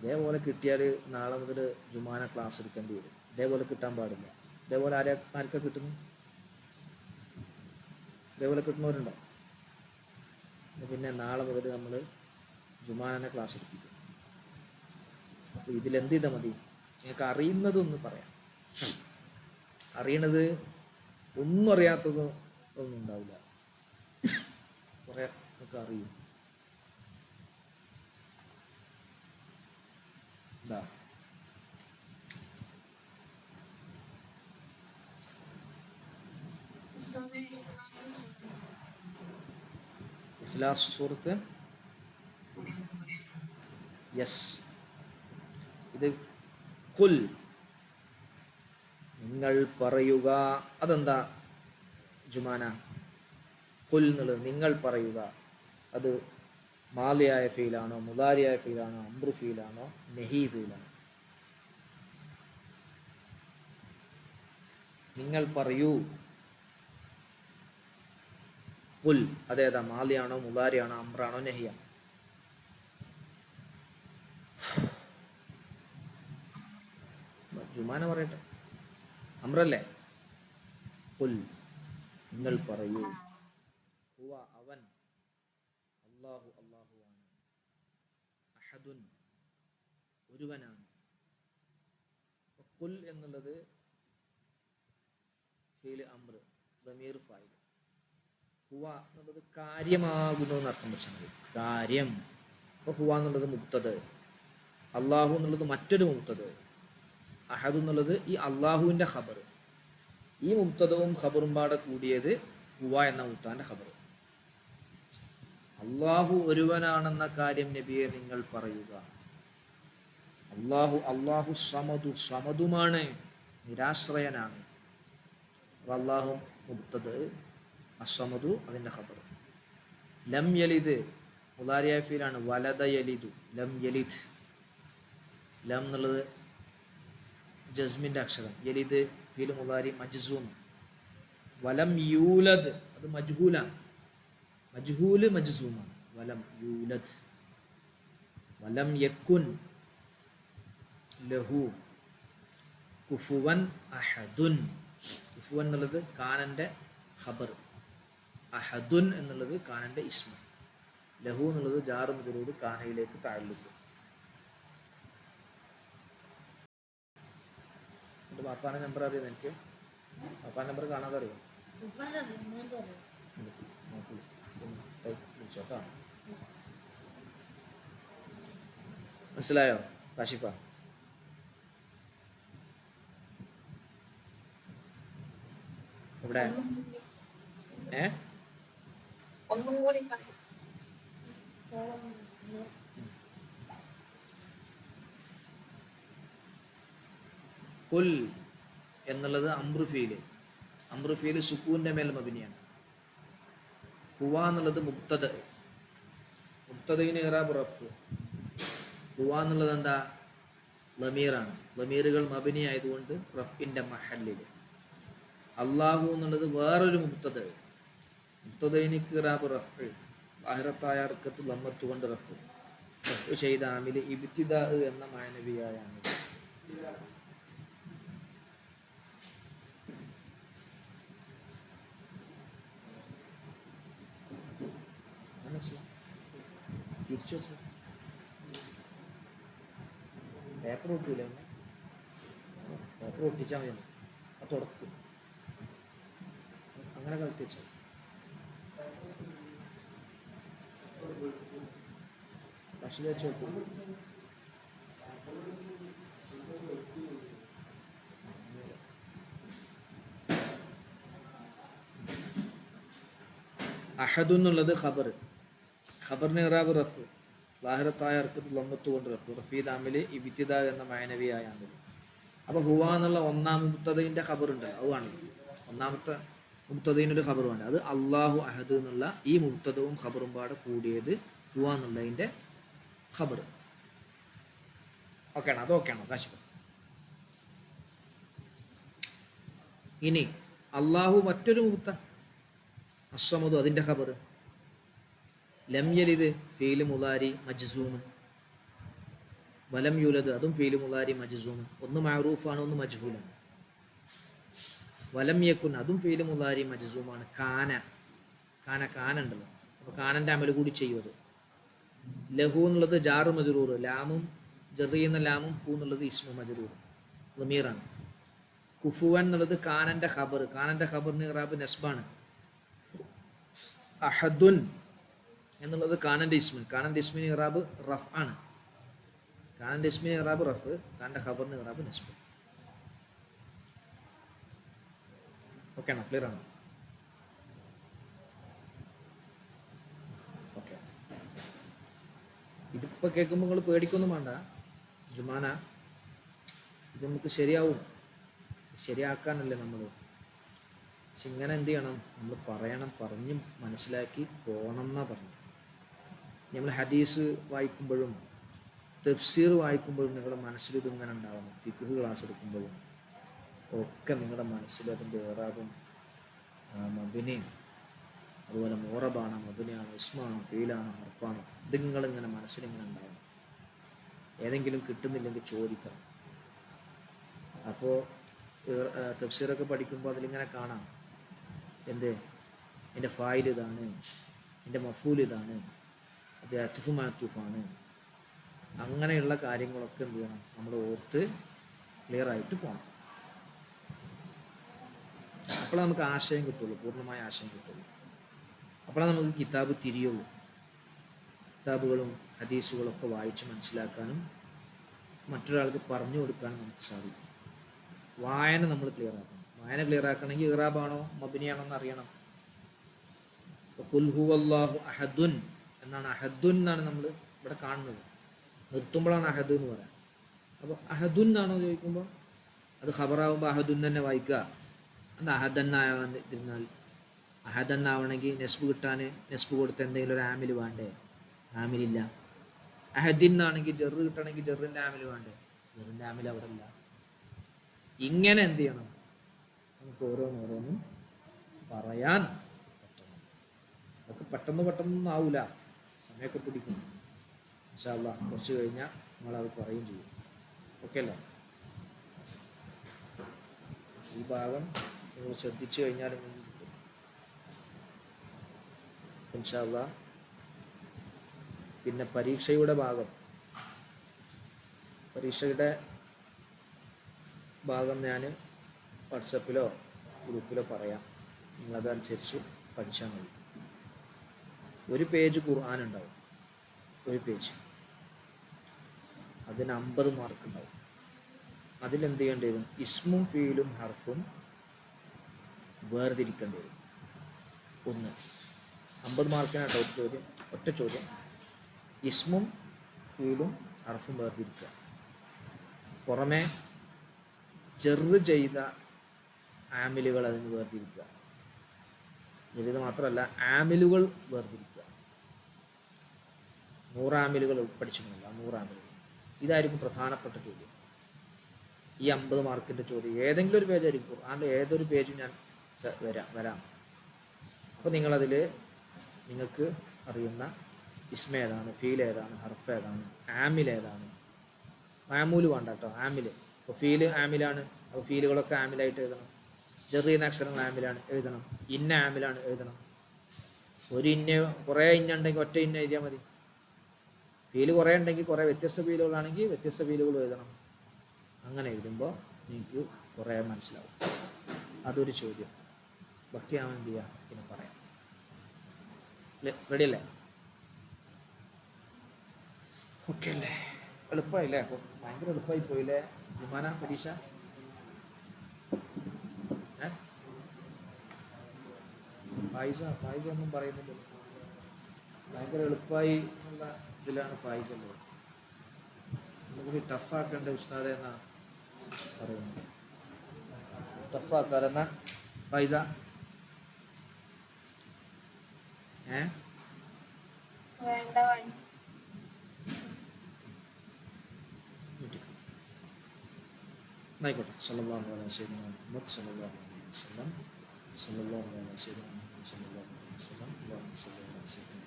ഇതേപോലെ കിട്ടിയാൽ നാളെ മുതൽ ജുമാന ക്ലാസ് എടുക്കേണ്ടി വരും. ഇതേപോലെ കിട്ടാൻ പാടില്ല. ഇതേപോലെ ആർക്കാ കിട്ടുന്നു? ഇതേപോലെ കിട്ടുന്നവരുണ്ടോ? പിന്നെ നാളെ മുതൽ നമ്മൾ ജുമാനെ ക്ലാസ് എടുപ്പിക്കും. അപ്പോൾ ഇതിലെന്ത് ചെയ്താൽ മതി? നിങ്ങൾക്ക് അറിയുന്നതൊന്ന് പറയാം. അറിയണത് ഒന്നും അറിയാത്തത് ഒന്നും ഉണ്ടാവില്ല. കുറേ ഒക്കെ അറിയും. എന്താ ഇഖ്ലാസ് സൂറത്ത്? യെസ്. ഇത് ഖുൽ, നിങ്ങൾ പറയുക. അതെന്താ ജുമാന? ഖുൽ എന്നുള്ളത് നിങ്ങൾ പറയുക. അത് മാലിയായ ഫീലാണോ, മുദാരിയായ ഫീലാണോ, അംറു ഫീലാണോ, നഹി ഫീലാണോ? നിങ്ങൾ പറയൂ. ഖുൽ അതേതാ? മാലിയാണോ, മുദാരിയാണോ, അംറാണോ, നഹിയാണോ? ജുമാന പറയട്ടെ. അംറല്ലേ? ഖുൽ നിങ്ങൾ പറയൂ. ഹുവ അവൻ, അല്ലാഹു അല്ലാഹുവാണ്, അഹദുൻ ഒരുവനാണ്. ഖുൽ എന്നുള്ളത് ഫീൽ അംർ, ദമീർ ഫായിൽ. ഹുവ എന്നുള്ളത് കാര്യമാകുന്നത് എന്നർത്ഥം വെച്ചാൽ മതി. കാര്യം. അപ്പോൾ ഹുവ എന്നുള്ളത് മുബ്തദ, അള്ളാഹു എന്നുള്ളത് മറ്റൊരു മുബ്തദ, അഹദ് എന്നുള്ളത് ഈ അള്ളാഹുവിൻ്റെ ഖബർ. ഈ മുബ്തദവും ഖബറും പാടെ കൂടിയത് ഹുവ എന്ന മുബ്താന്റെ ഖബർ. അള്ളാഹു ഒരുവനാണെന്ന കാര്യം നബിയെ നിങ്ങൾ പറയുക. അള്ളാഹു സമദു, സമദുമാണ്, നിരാശ്രയനാണ്. അള്ളാഹു മുബ്തദ്, അസ്സമദു അതിൻ്റെ ഖബർ. ലം യലിദ് മുദാരിയായ ഫീലാണ്. വലദ യലിദു, ലം യലിദ്. ലം എന്നുള്ളത് ജസ്മിൻ്റെ അക്ഷരം. യലിദ് ഫീൽ മുദാരി മജ്സൂം. വലം യൂലദ് അത് മജ്ഹൂലാണ്. മജ്ഹൂല് മജ്സൂമാണ്. വലം യൂലദ്. വലം യക്കുൻ ലഹു കുഫുവൻ അഹദുൻ. കുഫുവൻ എന്നുള്ളത് കാനൻ്റെ ഖബർ. അഹദുൻ എന്നുള്ളത് കാനൻ്റെ ഇസ്മ. ലഹു എന്നുള്ളത് ജാറ് മജ്റൂർ കാനയിലേക്ക് തഅല്ലുഖ്. എൻ്റെ പാപ്പാൻ്റെ നമ്പർ അറിയാം എനിക്ക്. പാപ്പാൻ്റെ നമ്പർ കാണാതെ അറിയാം. വിളിച്ചോട്ടോ. മനസ്സിലായോ കാശിഫ? ഇവിടെ ഒന്നും കൂടി പറയും. ഖുൽ എന്നുള്ളത് അംറുഫീല്. അംറുഫീല് സുക്കൂന്റെ മേൽ മബിനിയാണ്. ഹുവ എന്നുള്ളത് മുബ്തദ. മുബ്തദയിന് ഇറാബ് റഫ്. ഹുവ എന്നുള്ളത് എന്താ? ലമീറാണ്. ലമീറുകൾ മബിനി ആയതുകൊണ്ട് റഫിന്റെ മഹല്ലിൽ. അള്ളാഹു എന്നുള്ളത് വേറൊരു മുബ്തദ. മുബ്തദയിന് ഇറാബ് റഫ്. ആഹിറത്തായ അർക്കത്ത് ലമ്മത്ത് കൊണ്ട് റഫ്. റഫ് ചെയ്ത ആമില് ഇബ്തിദാ എന്ന മാനവിയായാണ്. തിരിച്ചു വെച്ചു. പേപ്പർ ഒട്ടൂല. പേപ്പർ ഒട്ടിച്ചാൽ മതി. അത് തുടക്കും. അങ്ങനെ കളത്തി വെച്ചു. പക്ഷി വെച്ച് വെക്കും. അഹദു എന്നുള്ളത് ഖബർ. ഖബറിന് ഇറാബ് റഫ്. ലാഹിറത്തായ അർത്ഥത്തിൽ ലമ്മത്ത് കൊണ്ട് റഫ്. റഫീദ് അമില് ഇബ്തിദ എന്ന മാനവിയായ അമില്. അപ്പോൾ ഹുവ എന്നുള്ള ഒന്നാം മുബ്തദയിൻ്റെ ഖബർ ഉണ്ട്. അതുമാണ് ഒന്നാമത്തെ മുബ്തദയിനൊരു ഖബർ വേണ്ട. അത് അള്ളാഹു അഹദ് എന്നുള്ള ഈ മുബ്തദവും ഖബറും പാടെ കൂടിയത് ഹുവ എന്നുള്ളതിൻ്റെ ഖബർ. ഓക്കെയാണോ? അത് ഓക്കെയാണോ കാശിഫ? ഇനി അള്ളാഹു മറ്റൊരു മുബ്ത അസ്സമദു അതിൻ്റെ ഖബർ. ലം യലിദ് ഫീല് മുദാരി മജ്സൂം. വലം യൂലദ് അതും ഫീല് മുലാരി മജ്സൂം, ഒന്ന് മഅറൂഫാണ് ഒന്ന് മജ്ഹൂലാണ്. വലം യക്കുൻ അതും ഫീല് മുലാരി മജ്സൂമാണ്. കാന കാന ഉണ്ടല്ലോ, അപ്പോൾ കാനൻ്റെ അമൽ കൂടി ചെയ്യും അത്. ലഹു എന്നുള്ളത് ജാറ് മജ്റൂർ, ലാമും ജർ ചെയ്യുന്ന ലാമും ഹു എന്നുള്ളത് ഇസ്മു മജ്റൂർ ളമീറാണ്. കുഫുവൻ എന്നുള്ളത് കാനൻ്റെ ഖബർ, കാനൻ്റെ ഖബറിന് ഇറാബ് നസ്ബാണ്. അഹദുൻ എന്നുള്ളത് കാനൻ്റെ ഇസ്മി, കാനൻ്റെ ഇസ്മിന് ഇറാബ് റഫ് ആണ്. കാനൻ്റെ ഇസ്മിന് ഇറാബ് റഫ്, കാനൻ്റെ ഖബറിന് ഇറാബ് നസ്ബ്. ഓക്കെ ആണോ? ക്ലിയർ ആണോ? ഓക്കെ. ഇതിപ്പോൾ കേൾക്കുമ്പോൾ നിങ്ങൾ പേടിക്കൊന്നും വേണ്ട ജുമാന, ഇത് നമുക്ക് ശരിയാവും, ശരിയാക്കാനല്ലേ നമ്മൾ. പക്ഷെ ഇങ്ങനെ എന്ത് ചെയ്യണം, നമ്മൾ പറയണം, പറഞ്ഞ് മനസ്സിലാക്കി പോകണം എന്നാണ് പറഞ്ഞു. നമ്മൾ ഹദീസ് വായിക്കുമ്പോഴും തഫ്സീർ വായിക്കുമ്പോഴും നിങ്ങളുടെ മനസ്സിൽ ഇതിങ്ങനെ ഉണ്ടാവണം. ഫിഖ് ക്ലാസ് എടുക്കുമ്പോഴും ഒക്കെ നിങ്ങളുടെ മനസ്സിൽ അതിൻ്റെ ഏറാബും മബിനെയും അതുപോലെ മോറബാണ്, മബിനെയാണ്, ഇസ്മാണോ, ഫീലാണോ, ഹർഫാണോ, ഇതിങ്ങളിങ്ങനെ മനസ്സിലിങ്ങനെ ഉണ്ടാവണം. ഏതെങ്കിലും കിട്ടുന്നില്ലെങ്കിൽ ചോദിക്കണം. അപ്പോൾ തഫ്സീറൊക്കെ പഠിക്കുമ്പോൾ അതിലിങ്ങനെ കാണാം, എന്ത് എൻ്റെ ഫായിൽ ഇതാണ്, എൻ്റെ മഫൂൽ ഇതാണ്, അത് അത്തുഫ് മാത്തുഫാണ്. അങ്ങനെയുള്ള കാര്യങ്ങളൊക്കെ എന്ത് ചെയ്യണം, നമ്മൾ ഓർത്ത് ക്ലിയറായിട്ട് പോകണം. അപ്പോഴേ നമുക്ക് ആശയം കിട്ടുള്ളൂ, പൂർണ്ണമായ ആശയം കിട്ടുള്ളൂ. അപ്പോഴേ നമുക്ക് കിതാബ് തിരിയുള്ളൂ. കിതാബുകളും ഹദീസുകളൊക്കെ വായിച്ച് മനസ്സിലാക്കാനും മറ്റൊരാൾക്ക് പറഞ്ഞു കൊടുക്കാനും നമുക്ക് സാധിക്കും. വായന നമ്മൾ ക്ലിയർ ആക്കണം. വായന ക്ലിയർ ആക്കണമെങ്കിൽ ഇറാബാണോ മബ്നിയാണോ എന്ന് അറിയണം. ഖുൽ ഹുവല്ലാഹു അഹദുൻ എന്നാണ്, അഹദുൻ എന്നാണ് നമ്മൾ ഇവിടെ കാണുന്നത്. നിർത്തുമ്പോഴാണ് അഹദ് എന്ന് പറയാം. അപ്പോൾ അഹദുൻ എന്നാണോ ചോദിക്കുമ്പോൾ അത് ഖബറാവുമ്പോൾ അഹദുൻ തന്നെ വായിക്കുക. അത് അഹദന്നായിരുന്നാൽ അഹദന്നാവണമെങ്കിൽ നെസ്ബ് കിട്ടാൻ നെസ്ബ് കൊടുത്ത് എന്തെങ്കിലും ഒരു ആമിൽ വേണ്ടേ? ആമിലില്ല. അഹദിന്നാണെങ്കിൽ ജെറ് കിട്ടണമെങ്കിൽ ജെറിൻ്റെ ആമിൽ വേണ്ടേ? ജെറിൻ്റെ ആമിൽ അവിടെ ഇല്ല. ഇങ്ങനെ എന്ത് ചെയ്യണം, നമുക്ക് ഓരോന്നോരോന്നും പറയാൻ പറ്റണം. അതൊക്കെ പെട്ടെന്നൊന്നും ആവില്ല, സമയമൊക്കെ പിടിക്കും. ഇൻഷാ അല്ലാഹ് കുറച്ച് കഴിഞ്ഞാൽ നമ്മളത് പറയുകയും ചെയ്യും. ഓക്കെ അല്ലേ? ഈ ഭാഗം നിങ്ങൾ ശ്രദ്ധിച്ചു കഴിഞ്ഞാൽ ഇൻഷാ അല്ലാഹ്. പിന്നെ പരീക്ഷയുടെ ഭാഗം, പരീക്ഷയുടെ ഭാഗം ഞാൻ വാട്സപ്പിലോ ഗ്രൂപ്പിലോ പറയാം. നിങ്ങളതനുസരിച്ച് പഠിച്ചാൽ മതി. ഒരു പേജ് ഖുർആൻ ഉണ്ടാവും, ഒരു പേജ്, അതിന് 50 മാർക്ക് ഉണ്ടാവും. അതിലെന്ത് ചെയ്യേണ്ടി വരും? ഇസ്മും ഫീലും ഹർഫും വേർതിരിക്കേണ്ടി വരും. 50 മാർക്കിനാട്ടോ ഒരു ചോദ്യം, ഒറ്റ ചോദ്യം. ഇസ്മും ഫീലും ഹർഫും വേർതിരിക്കുക. പുറമെ ജെറ് ചെയ്ത ആമിലുകൾ അതിന് വേർതിരിക്കുക. ഇത് മാത്രമല്ല, ആമിലുകൾ വേർതിരിക്കുക. 100 ആമിലുകൾ പഠിച്ചിട്ടുണ്ടല്ലോ, 100 ആമിലുകൾ. ഇതായിരിക്കും പ്രധാനപ്പെട്ട ചോദ്യം. ഈ 50 മാർക്കിൻ്റെ ചോദ്യം ഏതെങ്കിലും ഒരു പേജായിരിക്കും, ഖുർആനിലെ ഏതൊരു പേജും ഞാൻ വരാം. അപ്പോൾ നിങ്ങളതിൽ നിങ്ങൾക്ക് അറിയുന്ന ഇസ്മ ഏതാണ്, ഫീൽ ഏതാണ്, ഹർഫ് ഏതാണ്, ആമിൽ ഏതാണ്. മാമൂല് വേണ്ട കേട്ടോ, ആമിൽ. അപ്പോൾ ഫീല് ആമിലാണ്, അപ്പോൾ ഫീലുകളൊക്കെ ആമിലായിട്ട് എഴുതണം. ചെറിയ അക്ഷരങ്ങൾ ആമിലാണ് എഴുതണം. ഇന്ന ആമിലാണ് എഴുതണം. ഒരു ഇന്ന, കുറേ ഇന്ന ഉണ്ടെങ്കിൽ ഒറ്റ ഇന്ന എഴുതിയാൽ മതി. ഫീല് കുറേ ഉണ്ടെങ്കിൽ കുറേ വ്യത്യസ്ത ഫീലുകളാണെങ്കിൽ വ്യത്യസ്ത ഫീലുകൾ എഴുതണം. അങ്ങനെ എഴുതുമ്പോൾ നിങ്ങൾക്ക് കുറേ മനസ്സിലാവും. അതൊരു ചോദ്യം. ബാക്കിയാവാൻ എന്ത് ചെയ്യുക, പിന്നെ പറയാം. റെഡി അല്ലേ? ഓക്കെ അല്ലേ? എളുപ്പമായില്ലേ? അപ്പോൾ ഭയങ്കര എളുപ്പമായി പോയില്ലേ വിമാന പരീക്ഷ? ഫായിസ ഒന്നും പറയുന്നില്ല. ഭയങ്കര എളുപ്പമായി എന്നുള്ള ഇതിലാണ് ഫായിസ ഉള്ളത്. നമുക്ക് ടഫാക്കേണ്ട ഉസ്താദെ എന്നാ പറയുന്നത്. ടഫാക്കാരെന്നാ ഫായിസ? ആയിക്കോട്ടെ. സല്ലല്ലാഹു അലൈഹി സയ്യിദിനാ മുഹമ്മദ് സല്ലല്ലാഹു അലൈഹി വസല്ലം. സല്ലല്ലാഹു അലൈഹി സയ്യിദിനാ മുഹമ്മദ് സല്ലല്ലാഹു അലൈഹി വസല്ലം. അല്ലാഹുമ്മ സല്ലി അലാ സയ്യിദിനാ